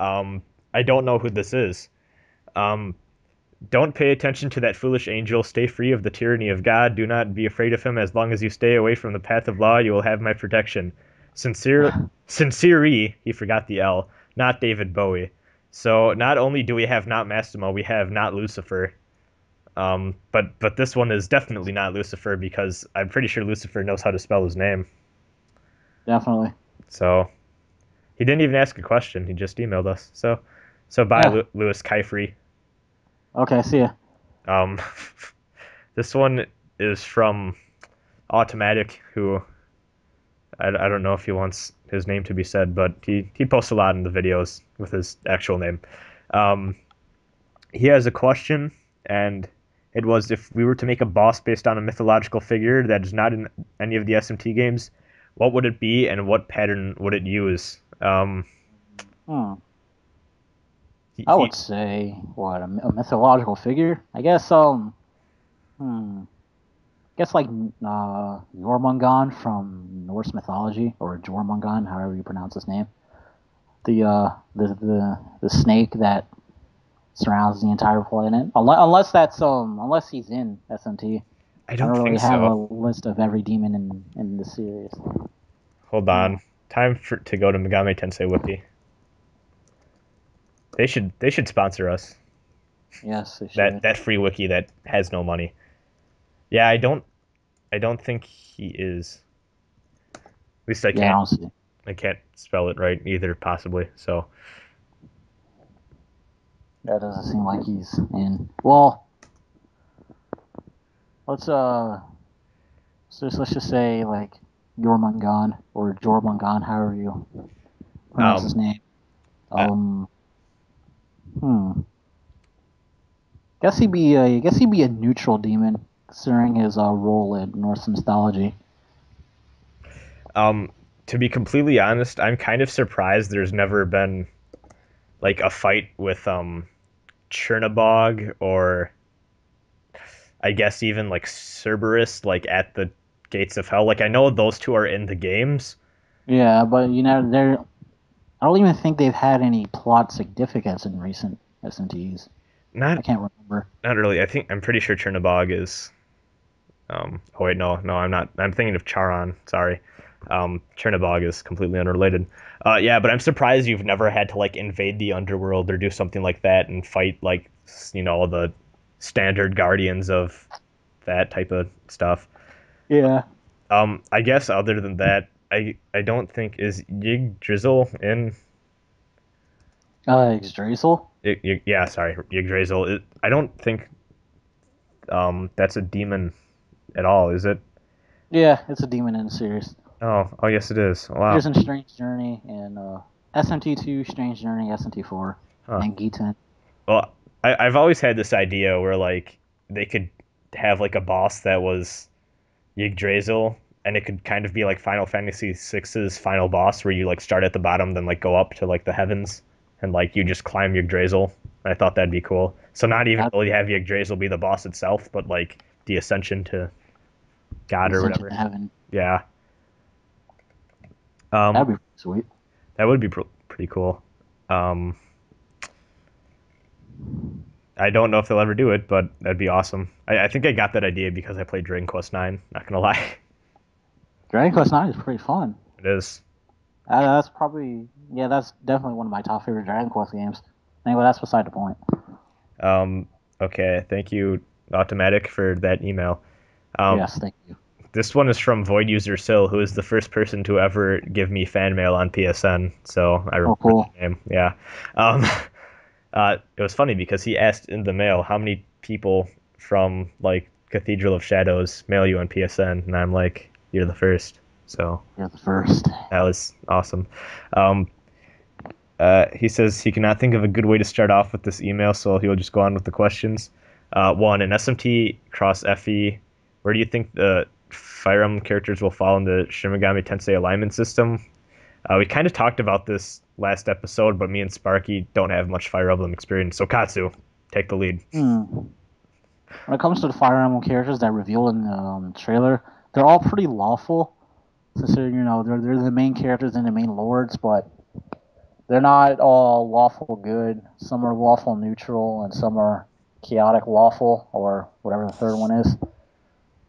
I don't know who this is. Um, don't pay attention to that foolish angel. Stay free of the tyranny of God. Do not be afraid of him. As long as you stay away from the path of law, you will have my protection. Sincerely, he forgot the L, not David Bowie. So not only do we have not Mastimo, we have not Lucifer. But this one is definitely not Lucifer because I'm pretty sure Lucifer knows how to spell his name. Definitely. So he didn't even ask a question. He just emailed us. So bye, Yeah. Lewis Kyphrey. Okay. See ya. Um, this one is from Automatic, who I don't know if he wants his name to be said, but he posts a lot in the videos with his actual name. Um, he has a question, and it was if we were to make a boss based on a mythological figure that is not in any of the SMT games, what would it be, and what pattern would it use? Hmm. He, I would he say what a mythological figure. I guess Hmm. Guess like Jormungand from Norse mythology, or Jormungand, however you pronounce his name. The snake that surrounds the entire planet. Unless he's in SMT. I I don't don't really think have so. a list of every demon in the series. Hold Hmm. on. Time to go to Megami Tensei Wiki. They should sponsor us. Yes, they That should. that free wiki that has no money. Yeah, I don't think he is. At least I Yeah, I can't don't see. I can't spell it right either, possibly. So That doesn't seem like he's in. Well, let's let's just say like Jormungand or Jormungand, however you pronounce um his name. uh, Um, hmm. Guess he'd be a neutral demon, considering his role in Norse mythology. To be completely honest, I'm kind of surprised there's never been like a fight with Chernobog or I guess even like Cerberus like at the gates of hell. Like I know those two are in the games. Yeah, but they're. I don't even think they've had any plot significance in recent SMTs. I Not can't remember. not really. I'm pretty sure Chernobog is oh wait, no, I'm not. I'm thinking of Charon. Sorry. Chernobog is completely unrelated. Yeah, but I'm surprised you've never had to like invade the underworld or do something like that and fight like the standard guardians of that type of stuff. Yeah. I guess other than that, I don't think is Yggdrasil in Yggdrasil? yeah, sorry, Yggdrasil. I don't think that's a demon at all, is it? Yeah, it's a demon in the series. Oh, yes, it is. Wow. There's in Strange Journey and SMT2, Strange Journey, SMT4, Huh. and Giten. Well, I've always had this idea where like they could have like a boss that was Yggdrasil, and it could kind of be like Final Fantasy VI's final boss, where you like start at the bottom, then like go up to like the heavens, and like you just climb Yggdrasil. I thought that'd be cool. So not even That really have Yggdrasil be the boss itself, but like the ascension to God or Ascension to whatever. Heaven. Yeah. Um, That'd be sweet. that would be pretty cool. Um, I don't know if they'll ever do it, but that'd be awesome. I think I got that idea because I played Dragon Quest Nine. Not gonna lie, Dragon Quest IX is pretty fun. it is. That's probably, yeah, that's definitely one of my top favorite Dragon Quest games. Anyway, that's beside the point. Um, okay, thank you, Automatic, for that email. Um, Yes, thank you. this one is from Void User Sill, who is the first person to ever give me fan mail on PSN. So I Oh, remember cool. the name. Yeah. Um, it was funny because he asked in the mail how many people from like Cathedral of Shadows mail you on PSN, and I'm like, you're the first. So You're the first. that was awesome. Um, he says he cannot think of a good way to start off with this email, so he'll just go on with the questions. One, in SMT cross FE, where do you think the Fire Emblem characters will fall in the Shin Megami Tensei alignment system? We kind of talked about this last episode, but me and Sparky don't have much Fire Emblem experience, so Katsu, take the lead. When it comes to the Fire Emblem characters that reveal in the trailer, they're all pretty lawful. Considering, they're the main characters and the main lords, but they're not all lawful good. Some are lawful neutral, and some are chaotic lawful, or whatever the third one is.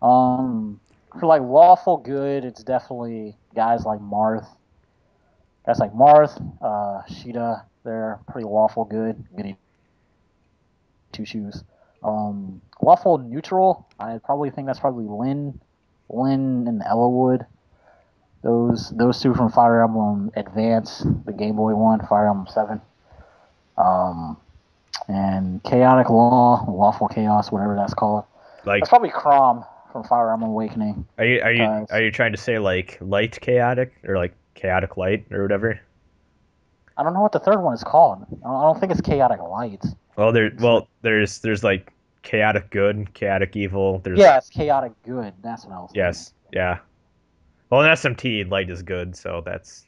For like lawful good, it's definitely guys like Marth. Guys like Marth, Sheeta, they're pretty lawful good. Goody two shoes. Lawful neutral, I probably think that's probably Lynn and Ellawood. Those two from Fire Emblem Advance, the Game Boy one, Fire Emblem 7. And Chaotic Law, Lawful Chaos, whatever that's called. Like, That's probably Crom from Fire Emblem Awakening. are you trying to say like light chaotic or like chaotic light or whatever? I don't know what the third one is called. I don't think it's Chaotic Light. There's like chaotic good, chaotic evil. There's Yeah, it's Chaotic Good. That's what I was thinking. yes, yeah. Well, in SMT, light is good, so that's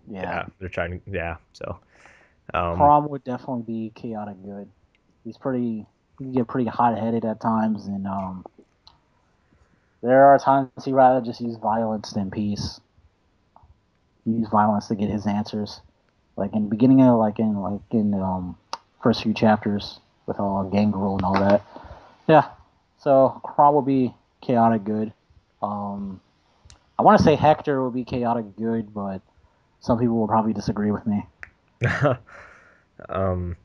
Yeah. they're trying to so Crom would definitely be Chaotic Good. He can get pretty hot headed at times, and there are times he'd rather just use violence than peace. Use violence to get his answers. Like in the beginning of first few chapters with Gangrel and all that. Yeah. So Crom will be chaotic good. I want to say Hector will be chaotic good, but some people will probably disagree with me. um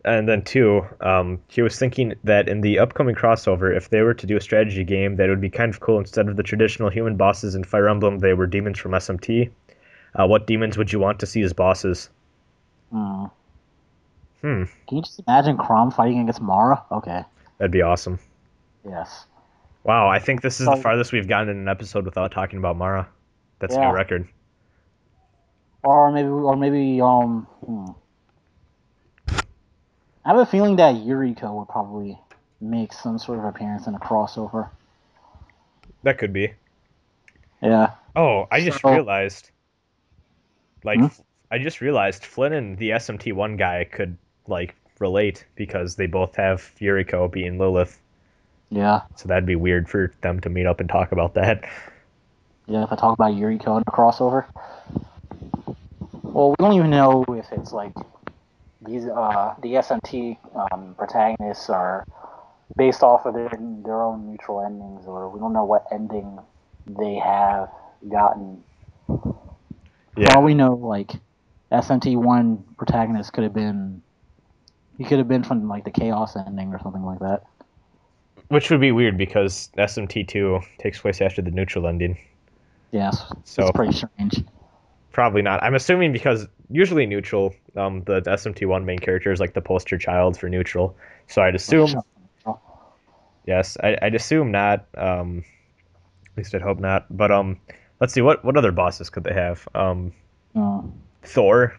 and then two, he was thinking that in the upcoming crossover, if they were to do a strategy game, that it would be kind of cool. Instead of the traditional human bosses in Fire Emblem, they were demons from SMT. What demons would you want to see as bosses? Hmm. Hmm, Can you just imagine Crom fighting against Mara? Okay. that'd be awesome. Yes. Wow, I think this is the So farthest we've gotten in an episode without talking about Mara. That's a new yeah. record. Or maybe. I have a feeling that Yuriko would probably make some sort of appearance in a crossover. That could be. Yeah. Oh, I just So, realized, like, hmm? I just realized Flynn and the SMT1 guy could, like, relate because they both have Yuriko being Lilith. Yeah. So that'd be weird for them to meet up and talk about that. Yeah, if I talk about Yuriko in the crossover. Well, we don't even know if it's like these the SMT protagonists are based off of their own mutual endings, or we don't know what ending they have gotten. For all Yeah, we know, like SMT1 protagonist could have been he could have been from like the Chaos ending or something like that. which would be weird because SMT2 takes place after the neutral ending. Yes, it's So pretty strange. probably not. I'm assuming because usually neutral, the SMT1 main character is like the poster child for neutral. So I'd assume, yes, I'd assume not. At least I'd hope not. But let's see what other bosses could they have? Thor.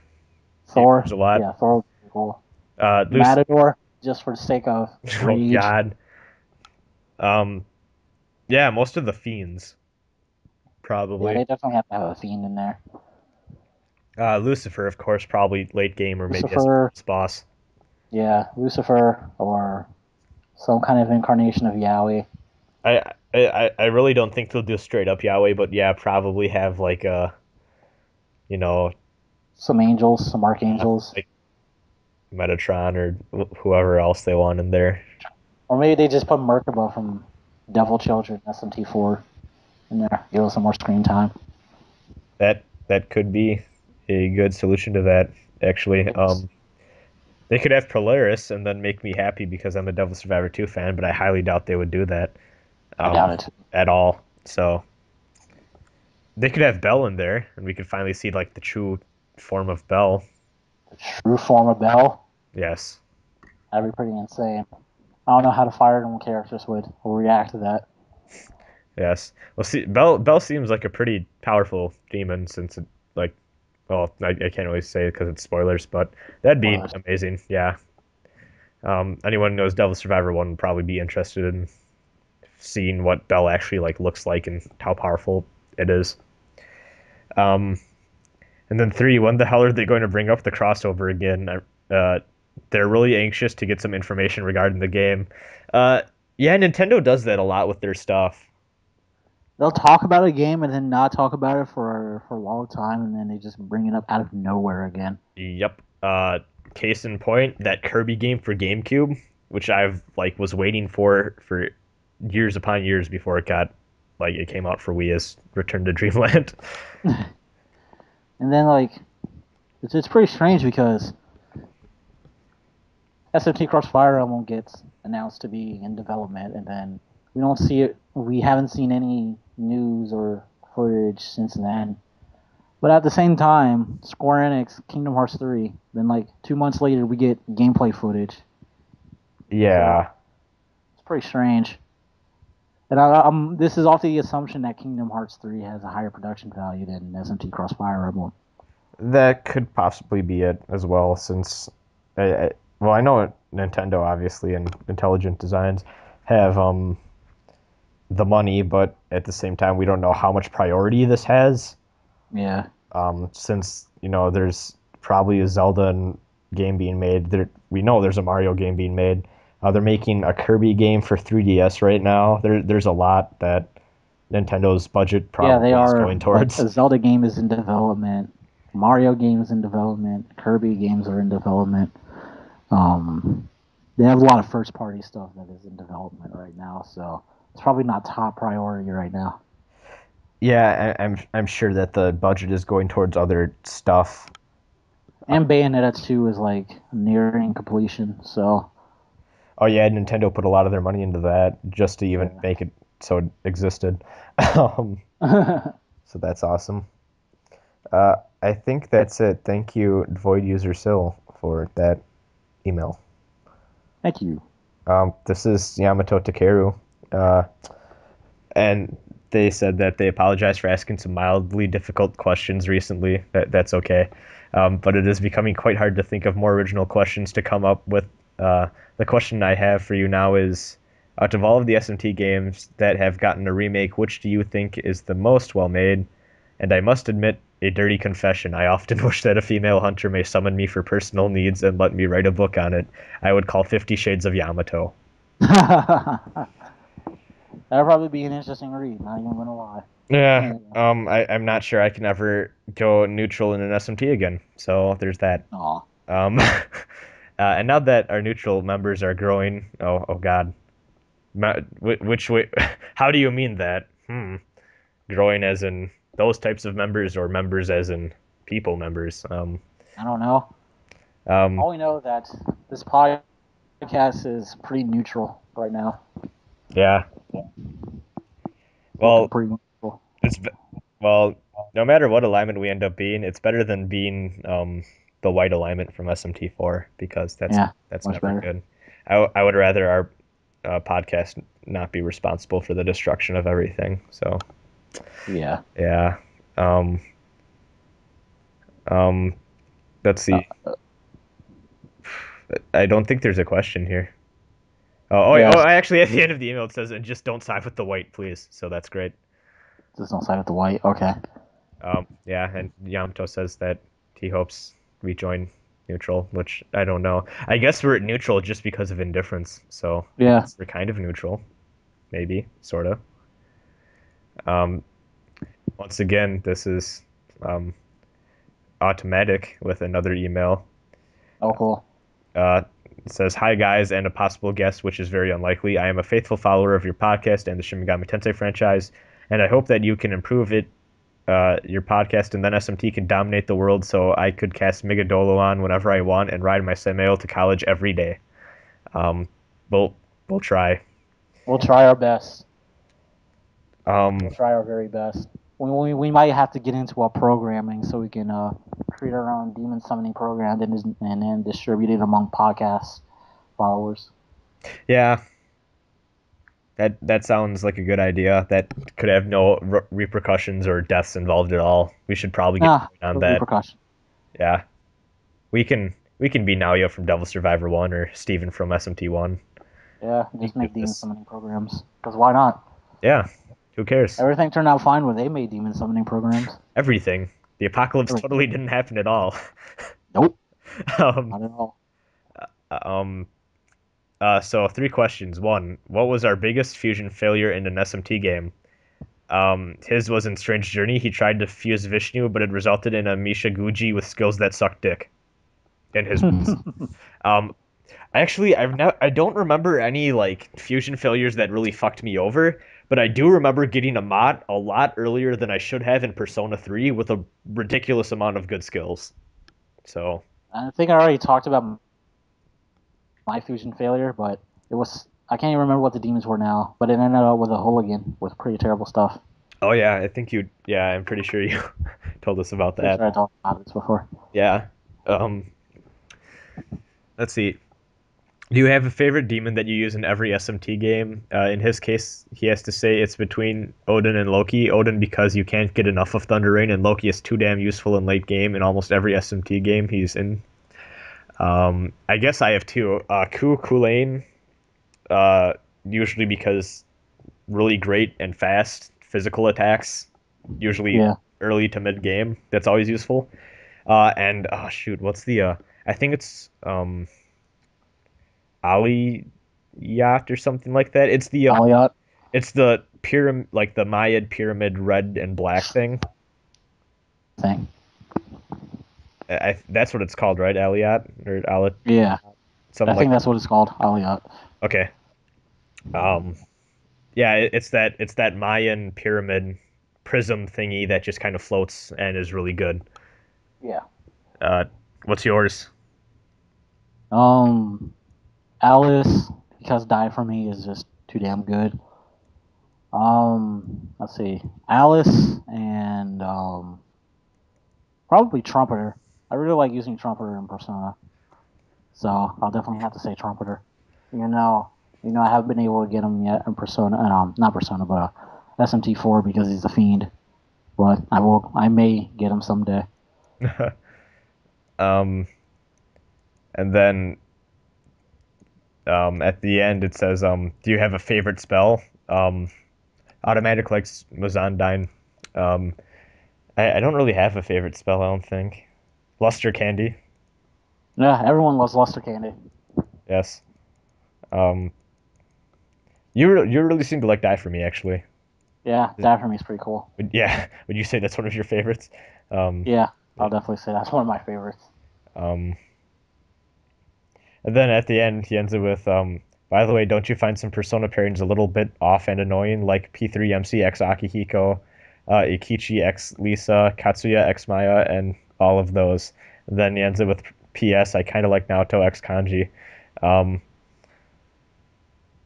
He Thor, appears a lot. yeah, Thor would be cool. Lucy. Matador, just for the sake of Oh rage. God. Um, yeah, most of the fiends Yeah, probably. they definitely have to have a fiend in there. Lucifer, of course, probably late game or maybe as a Lucifer, bonus boss. yeah, Lucifer or some kind of incarnation of Yahweh. I really don't think they'll do straight up Yahweh, but yeah, probably have like a you know Some angels, some archangels. like Metatron or whoever else they want in there. Or maybe they just put Merkaba from Devil Children SMT4 in there. Give us some more screen time. That could be a good solution to that. Actually, Yes. they could have Polaris and then make me happy because I'm a Devil Survivor 2 fan, but I highly doubt they would do that I doubt it. at all. So they could have Bell in there, and we could finally see like the true form of Bell. The true form of Bell. Yes, That'd be pretty insane. I don't know how the Fire Emblem characters would react to that. yes. Well, see, Bell seems like a pretty powerful demon since it like. Well, I can't really say it because it's spoilers, but that'd be Spoilers. amazing. Yeah. Anyone who knows Devil Survivor 1 would probably be interested in seeing what Bell actually like looks like and how powerful it is. Um, and then 3, when the hell are they going to bring up the crossover again? They're really anxious to get some information regarding the game. Uh, yeah, Nintendo does that a lot with their stuff. They'll talk about a game and then not talk about it for a long time, and then they just bring it up out of nowhere again. Yep. Case in point, that Kirby game for GameCube, which I've like was waiting for years upon years before it got like it came out for Wii as Return to Dreamland. And then like it's pretty strange because SFT Cross Fire Emblem gets announced to be in development, and then we don't see it. We haven't seen any news or footage since then. But at the same time, Square Enix Kingdom Hearts 3. Then like 2 months later, we get gameplay footage. So Yeah, it's pretty strange. And this is off the assumption that Kingdom Hearts 3 has a higher production value than SMT Cross Fire Emblem. that could possibly be it as well, since well, I know Nintendo obviously and Intelligent Designs have the money, but at the same time, we don't know how much priority this has. Yeah. Since there's probably a Zelda game being made. We know there's a Mario game being made. They're making a Kirby game for 3DS right now. There's a lot that Nintendo's budget Yeah, they probably is are. going Like, towards. a Zelda game is in development. Mario games in development. Kirby games are in development. Um, they have a lot of first party stuff that is in development right now, so it's probably not top priority right now. Yeah, I'm sure that the budget is going towards other stuff. And Bayonetta 2 is like nearing completion, so Oh yeah, Nintendo put a lot of their money into that just to even make it so it existed. Um, yeah. so that's awesome. I think that's it. Thank you, Void User Sill, for that email. Thank you. This is Yamato Takeru, uh, and they said that they apologize for asking some mildly difficult questions recently. That's okay, but it is becoming quite hard to think of more original questions to come up with. The question I have for you now is, Out of all of the SMT games that have gotten a remake, which do you think is the most well made? And I must admit, a dirty confession. I often wish that a female hunter may summon me for personal needs and let me write a book on it. I would call 50 Shades of Yamato. That'll probably be an interesting read. Not even gonna lie. Yeah, I'm not sure I can ever go neutral in an SMT again. So there's that. Aw. And now that our neutral members are growing, oh God, which way? How do you mean that? Growing as in those types of members, or members as in people members? I don't know. All we know that this podcast is pretty neutral right now. Yeah. Well, Pretty neutral. well, no matter what alignment we end up being, it's better than being the white alignment from SMT4, because that's much never better. good. I would rather our podcast not be responsible for the destruction of everything. So Yeah. yeah. Let's see. I don't think there's a question here. Yes. Actually, at the end of the email it says, "And just don't side with the white, please." So that's great. Just don't side with the white. Okay. Yeah, and Yamato says that he hopes we join neutral, which I don't know. I guess we're neutral just because of indifference. So I Yeah. guess we're kind of neutral, maybe, sorta. Um, Once again, this is automatic with another email. Oh, cool. It says, "Hi guys, and a possible guest, which is very unlikely. I am a faithful follower of your podcast and the Shin Megami Tensei franchise, and I hope that you can improve it, your podcast, and then SMT can dominate the world so I could cast Migadolo on whenever I want and ride my semi to college every day." Um, we'll try. We'll try our best. Um, We'll try our very best. We might have to get into our programming so we can create our own demon summoning program and then distribute it among podcast followers. yeah, that sounds like a good idea. That could have no repercussions or deaths involved at all. We should probably get on that. Repercussion. Yeah, we can be Naoya from Devil Survivor 1 or Steven from SMT 1. Yeah, just do make demon this. summoning programs. Because why not? Yeah, who cares? Everything turned out fine when they made demon summoning programs. Everything. The apocalypse Everything. totally didn't happen at all. Nope, um, not at all. So 3 questions. 1, what was our biggest fusion failure in an SMT game? His was in Strange Journey. He tried to fuse Vishnu, but it resulted in a Misha Guji with skills that suck dick. In his words. Actually, I don't remember any like fusion failures that really fucked me over, but I do remember getting a mod a lot earlier than I should have in Persona 3 with a ridiculous amount of good skills. So I think I already talked about my fusion failure, but it was I can't even remember what the demons were now, but it ended up with a hooligan with pretty terrible stuff. oh yeah, I think you yeah, I'm pretty sure you told us about Pretty that. sure I talked about this before. Yeah. Let's see. Do you have a favorite demon that you use in every SMT game? In his case, he has to say it's between Odin and Loki. Odin because you can't get enough of Thunder Rain, and Loki is too damn useful in late game in almost every SMT game he's in. I guess I have two. Kulane, usually because really great and fast physical attacks, usually early to mid game. That's always useful. And shoot, what's the? I think it's Aliyat or something like that. It's the Aliyat. it's the pyramid, like the Mayan pyramid, red and black thing. That's what it's called, right? Aliyat or Alit? Yeah, Something I think that's what it's called, Aliyat. Okay. Yeah, it's that Mayan pyramid prism thingy that just kind of floats and is really good. Yeah. What's yours? Alice, because Die For Me is just too damn good. Let's see. Alice and probably Trumpeter. I really like using Trumpeter in Persona. So I'll definitely have to say Trumpeter. You know, I haven't been able to get him yet in Persona, and not Persona, but SMT4 because he's a fiend. But I may get him someday. And then At the end it says, do you have a favorite spell? Automatic likes Mazandine. Um, I don't really have a favorite spell, I don't think. Luster Candy, Yeah, everyone loves Luster Candy. yes. Um, you really seem to like Die For Me, actually. Yeah, that for me is pretty cool. Yeah, would you say that's one of your favorites? Um, Yeah, yeah. I'll definitely say that's one of my favorites. Um, and then at the end, he ends it with, by the way, don't you find some Persona pairings a little bit off and annoying, like P3MC X Akihiko, Ikichi X Lisa, Katsuya X Maya, and all of those. And then he ends it with P.S. I kind of like Naoto X Kanji. Um,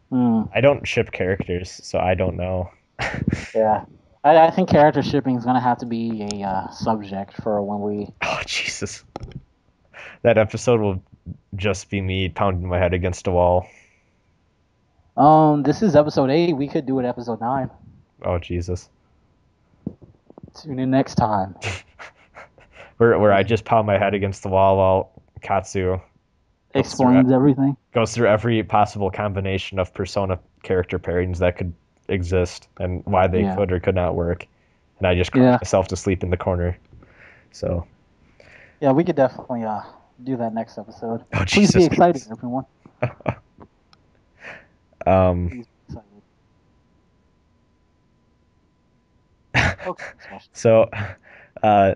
Hmm. I don't ship characters, so I don't know. Yeah. I think character shipping is gonna have to be a subject for when we. Oh, Jesus. That episode will just be me pounding my head against a wall. This is episode 8. We could do it episode 9. Oh, Jesus. Tune in next time. Where I just pound my head against the wall while Katsu Explains everything. goes through every possible combination of Persona character pairings that could exist and why they Yeah. could or could not work. And I just cry Yeah. myself to sleep in the corner. So, Yeah, we could definitely do that next episode. oh, Please be Jesus. excited, everyone. um, Please be excited. Okay, next question. so, uh,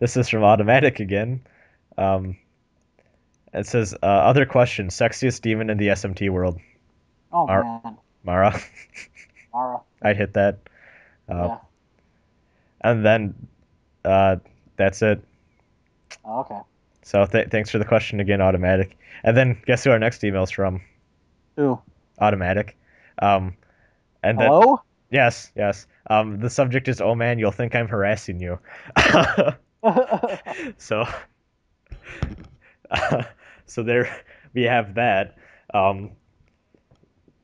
this is from Automatic again. Um, it says, other question, sexiest demon in the SMT world. Oh Mar- man, Mara. Mara. I'd hit that. Yeah. And then uh, that's it. Oh, okay. So thanks for the question again, Automatic. And then guess who our next email's from? Ooh. Automatic. Um, and then Hello? yes, yes. The subject is, oh man, you'll think I'm harassing you. So, so there we have that. Um,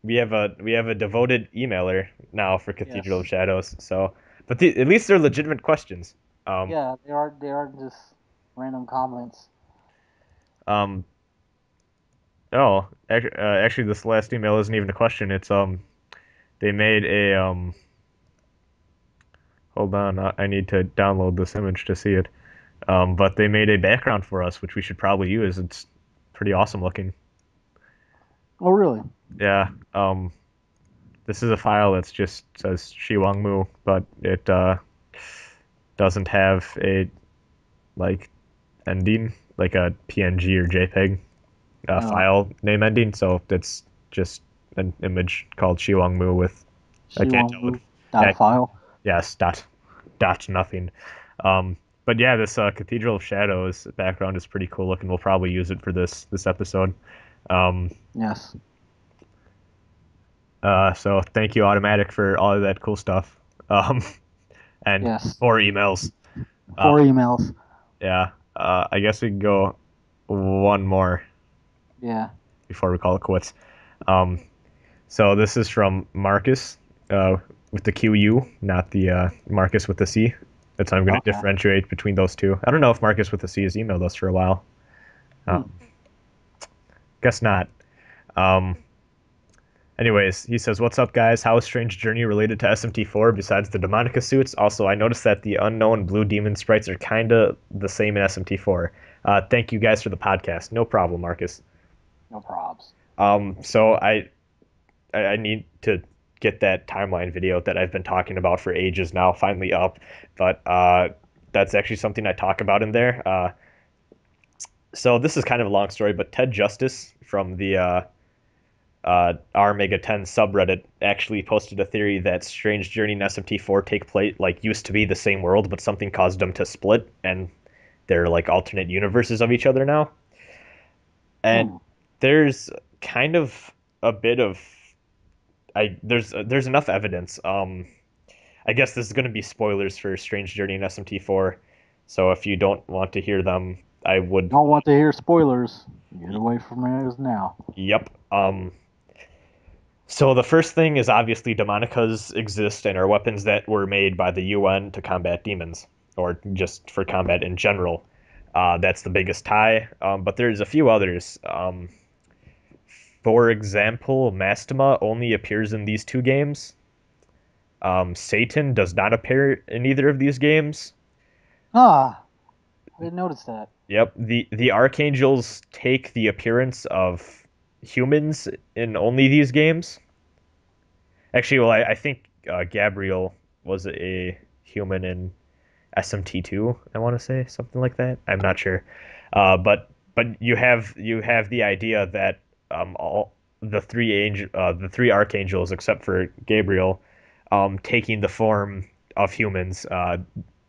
we have a devoted emailer now for Cathedral of Yes. Shadows. So, but at least they're legitimate questions. Um, Yeah, they are just random comments. um, oh, actually, this last email isn't even a question. It's they made a hold on, I need to download this image to see it. But they made a background for us, which we should probably use. It's pretty awesome looking. Oh really? Yeah. This is a file that's just says Shiwangmu, but it doesn't have a like ending, like a PNG or JPEG No. file name ending. So it's just an image called Shiwangmu with I She can't won't tell it. move that file. Yes, dot nothing. But yeah, this Cathedral of Shadows background is pretty cool looking. We'll probably use it for this episode. Um, Yes. so thank you, Automatic, for all of that cool stuff. Um, and Yes. 4 emails. 4 emails. Yeah. I guess we can go one more Yeah. before we call it quits. Um, so this is from Marcus with the QU, not the Marcus with the C. That's how I'm going to Okay. differentiate between those two. I don't know if Marcus with the C has emailed us for a while. Guess not. Um, anyways, he says, "What's up, guys? How is Strange Journey related to SMT4 besides the Demonica suits? Also, I noticed that the unknown blue demon sprites are kind of the same in SMT4. Thank you guys for the podcast. No problem, Marcus. No probs. So I need to get that timeline video that I've been talking about for ages now finally up, but that's actually something I talk about in there. So this is kind of a long story, but Ted Justice from the our MegaTen subreddit actually posted a theory that Strange Journey and SMT4 take place like used to be the same world, but something caused them to split, and they're like alternate universes of each other now. And there's kind of a bit of there's enough evidence. I guess this is going to be spoilers for Strange Journey and SMT4, so if you don't want to hear them, I would. Don't want to hear spoilers. Get away from us now. Yep. So the first thing is obviously demonicas exist and are weapons that were made by the UN to combat demons, or just for combat in general. That's the biggest tie. But there's a few others. for example, Mastema only appears in these two games. Satan does not appear in either of these games. Ah, I didn't notice that. Yep, the archangels take the appearance of humans in only these games. Actually, well, I think Gabriel was a human in SMT2. I want to say something like that. I'm not sure, but you have the idea that all the three archangels except for Gabriel, taking the form of humans.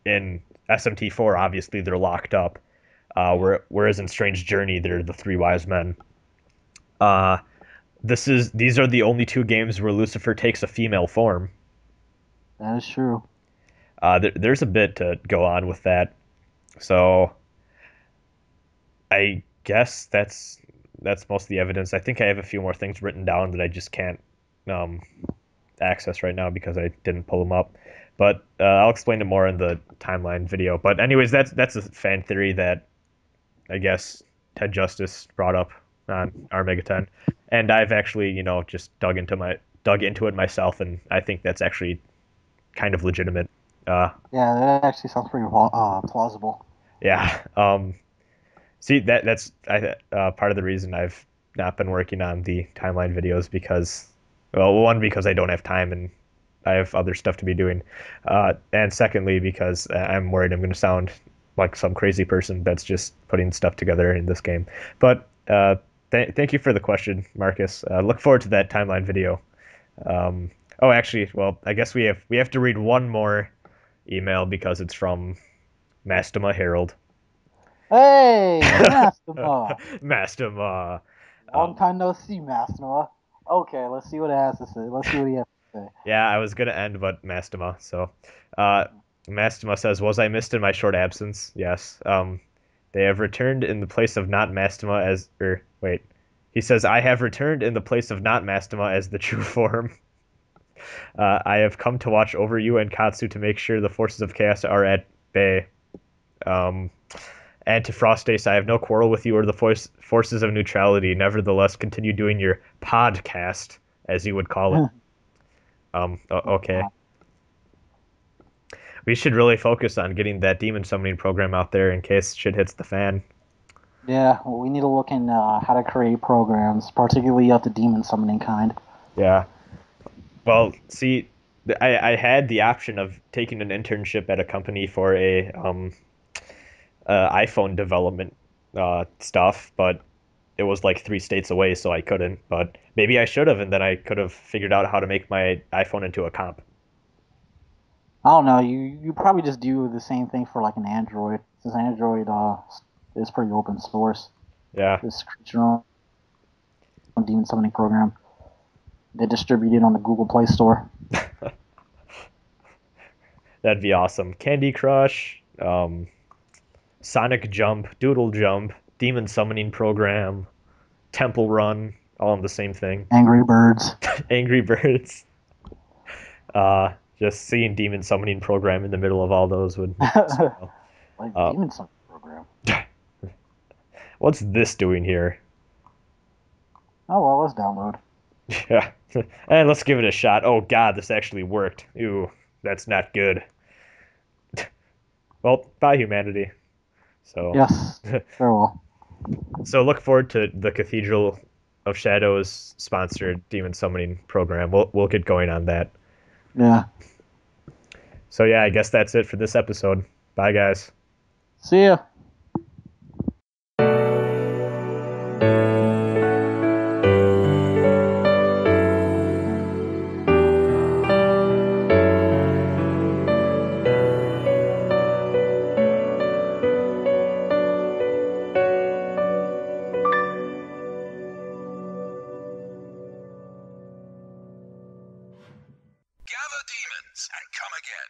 In SMT4, obviously they're locked up. Whereas in Strange Journey, they're the three wise men. Uh, these are the only two games where Lucifer takes a female form. That is true. There's a bit to go on with that. So I guess that's most of the evidence. I think I have a few more things written down that I just can't um, access right now because I didn't pull them up. But I'll explain it more in the timeline video. But anyways, that's a fan theory that I guess Ted Justice brought up on our MegaTen, and I've actually just dug into it myself, and I think that's actually kind of legitimate. Yeah, that actually sounds pretty plausible. Yeah. See, that's part of the reason I've not been working on the timeline videos because, well, one, because I don't have time and I have other stuff to be doing, and secondly because I'm worried I'm going to sound like some crazy person that's just putting stuff together in this game. But thank you for the question, Marcus. Look forward to that timeline video. Oh, actually, well, I guess we have to read one more email because it's from Mastema Herald. Hey, Mastema! Mastema. Long time no see, Mastema. Okay, let's see what it has to say. Let's see what he has to say. Yeah, I was gonna end, but Mastema. So, uh, Mastema says, "Was I missed in my short absence?" Yes. They have returned in the place of not Mastema as, or wait, he says, "I have returned in the place of not Mastema as the true form. I have come to watch over you and Katsu to make sure the forces of chaos are at bay. Um, and to Frostace, I have no quarrel with you or the forces of neutrality. Nevertheless, continue doing your podcast, as you would call it." Okay. We should really focus on getting that demon summoning program out there in case shit hits the fan. Yeah, well, we need to look in how to create programs, particularly of the demon summoning kind. Yeah. Well, see, I had the option of taking an internship at a company for a iPhone development stuff, but it was like 3 states away, so I couldn't. But maybe I should have, and then I could have figured out how to make my iPhone into a comp. I don't know. You probably just do the same thing for like an Android, since Android is pretty open source. Yeah. Just create your own demon summoning program. They distribute it on the Google Play Store. That'd be awesome. Candy Crush, Sonic Jump, Doodle Jump, Demon Summoning Program, Temple Run, all in the same thing. Angry Birds. Angry Birds. Just seeing Demon Summoning Program in the middle of all those would make me smile. Like Uh, demon summoning program. What's this doing here? Oh well, let's download. Yeah. And let's give it a shot. Oh god, this actually worked. Ew, that's not good. Well, bye humanity. So Yes, farewell. so look forward to the Cathedral of Shadows sponsored demon summoning program. We'll get going on that. Yeah. So yeah, I guess that's it for this episode. Bye guys. See ya. Gather demons and come again.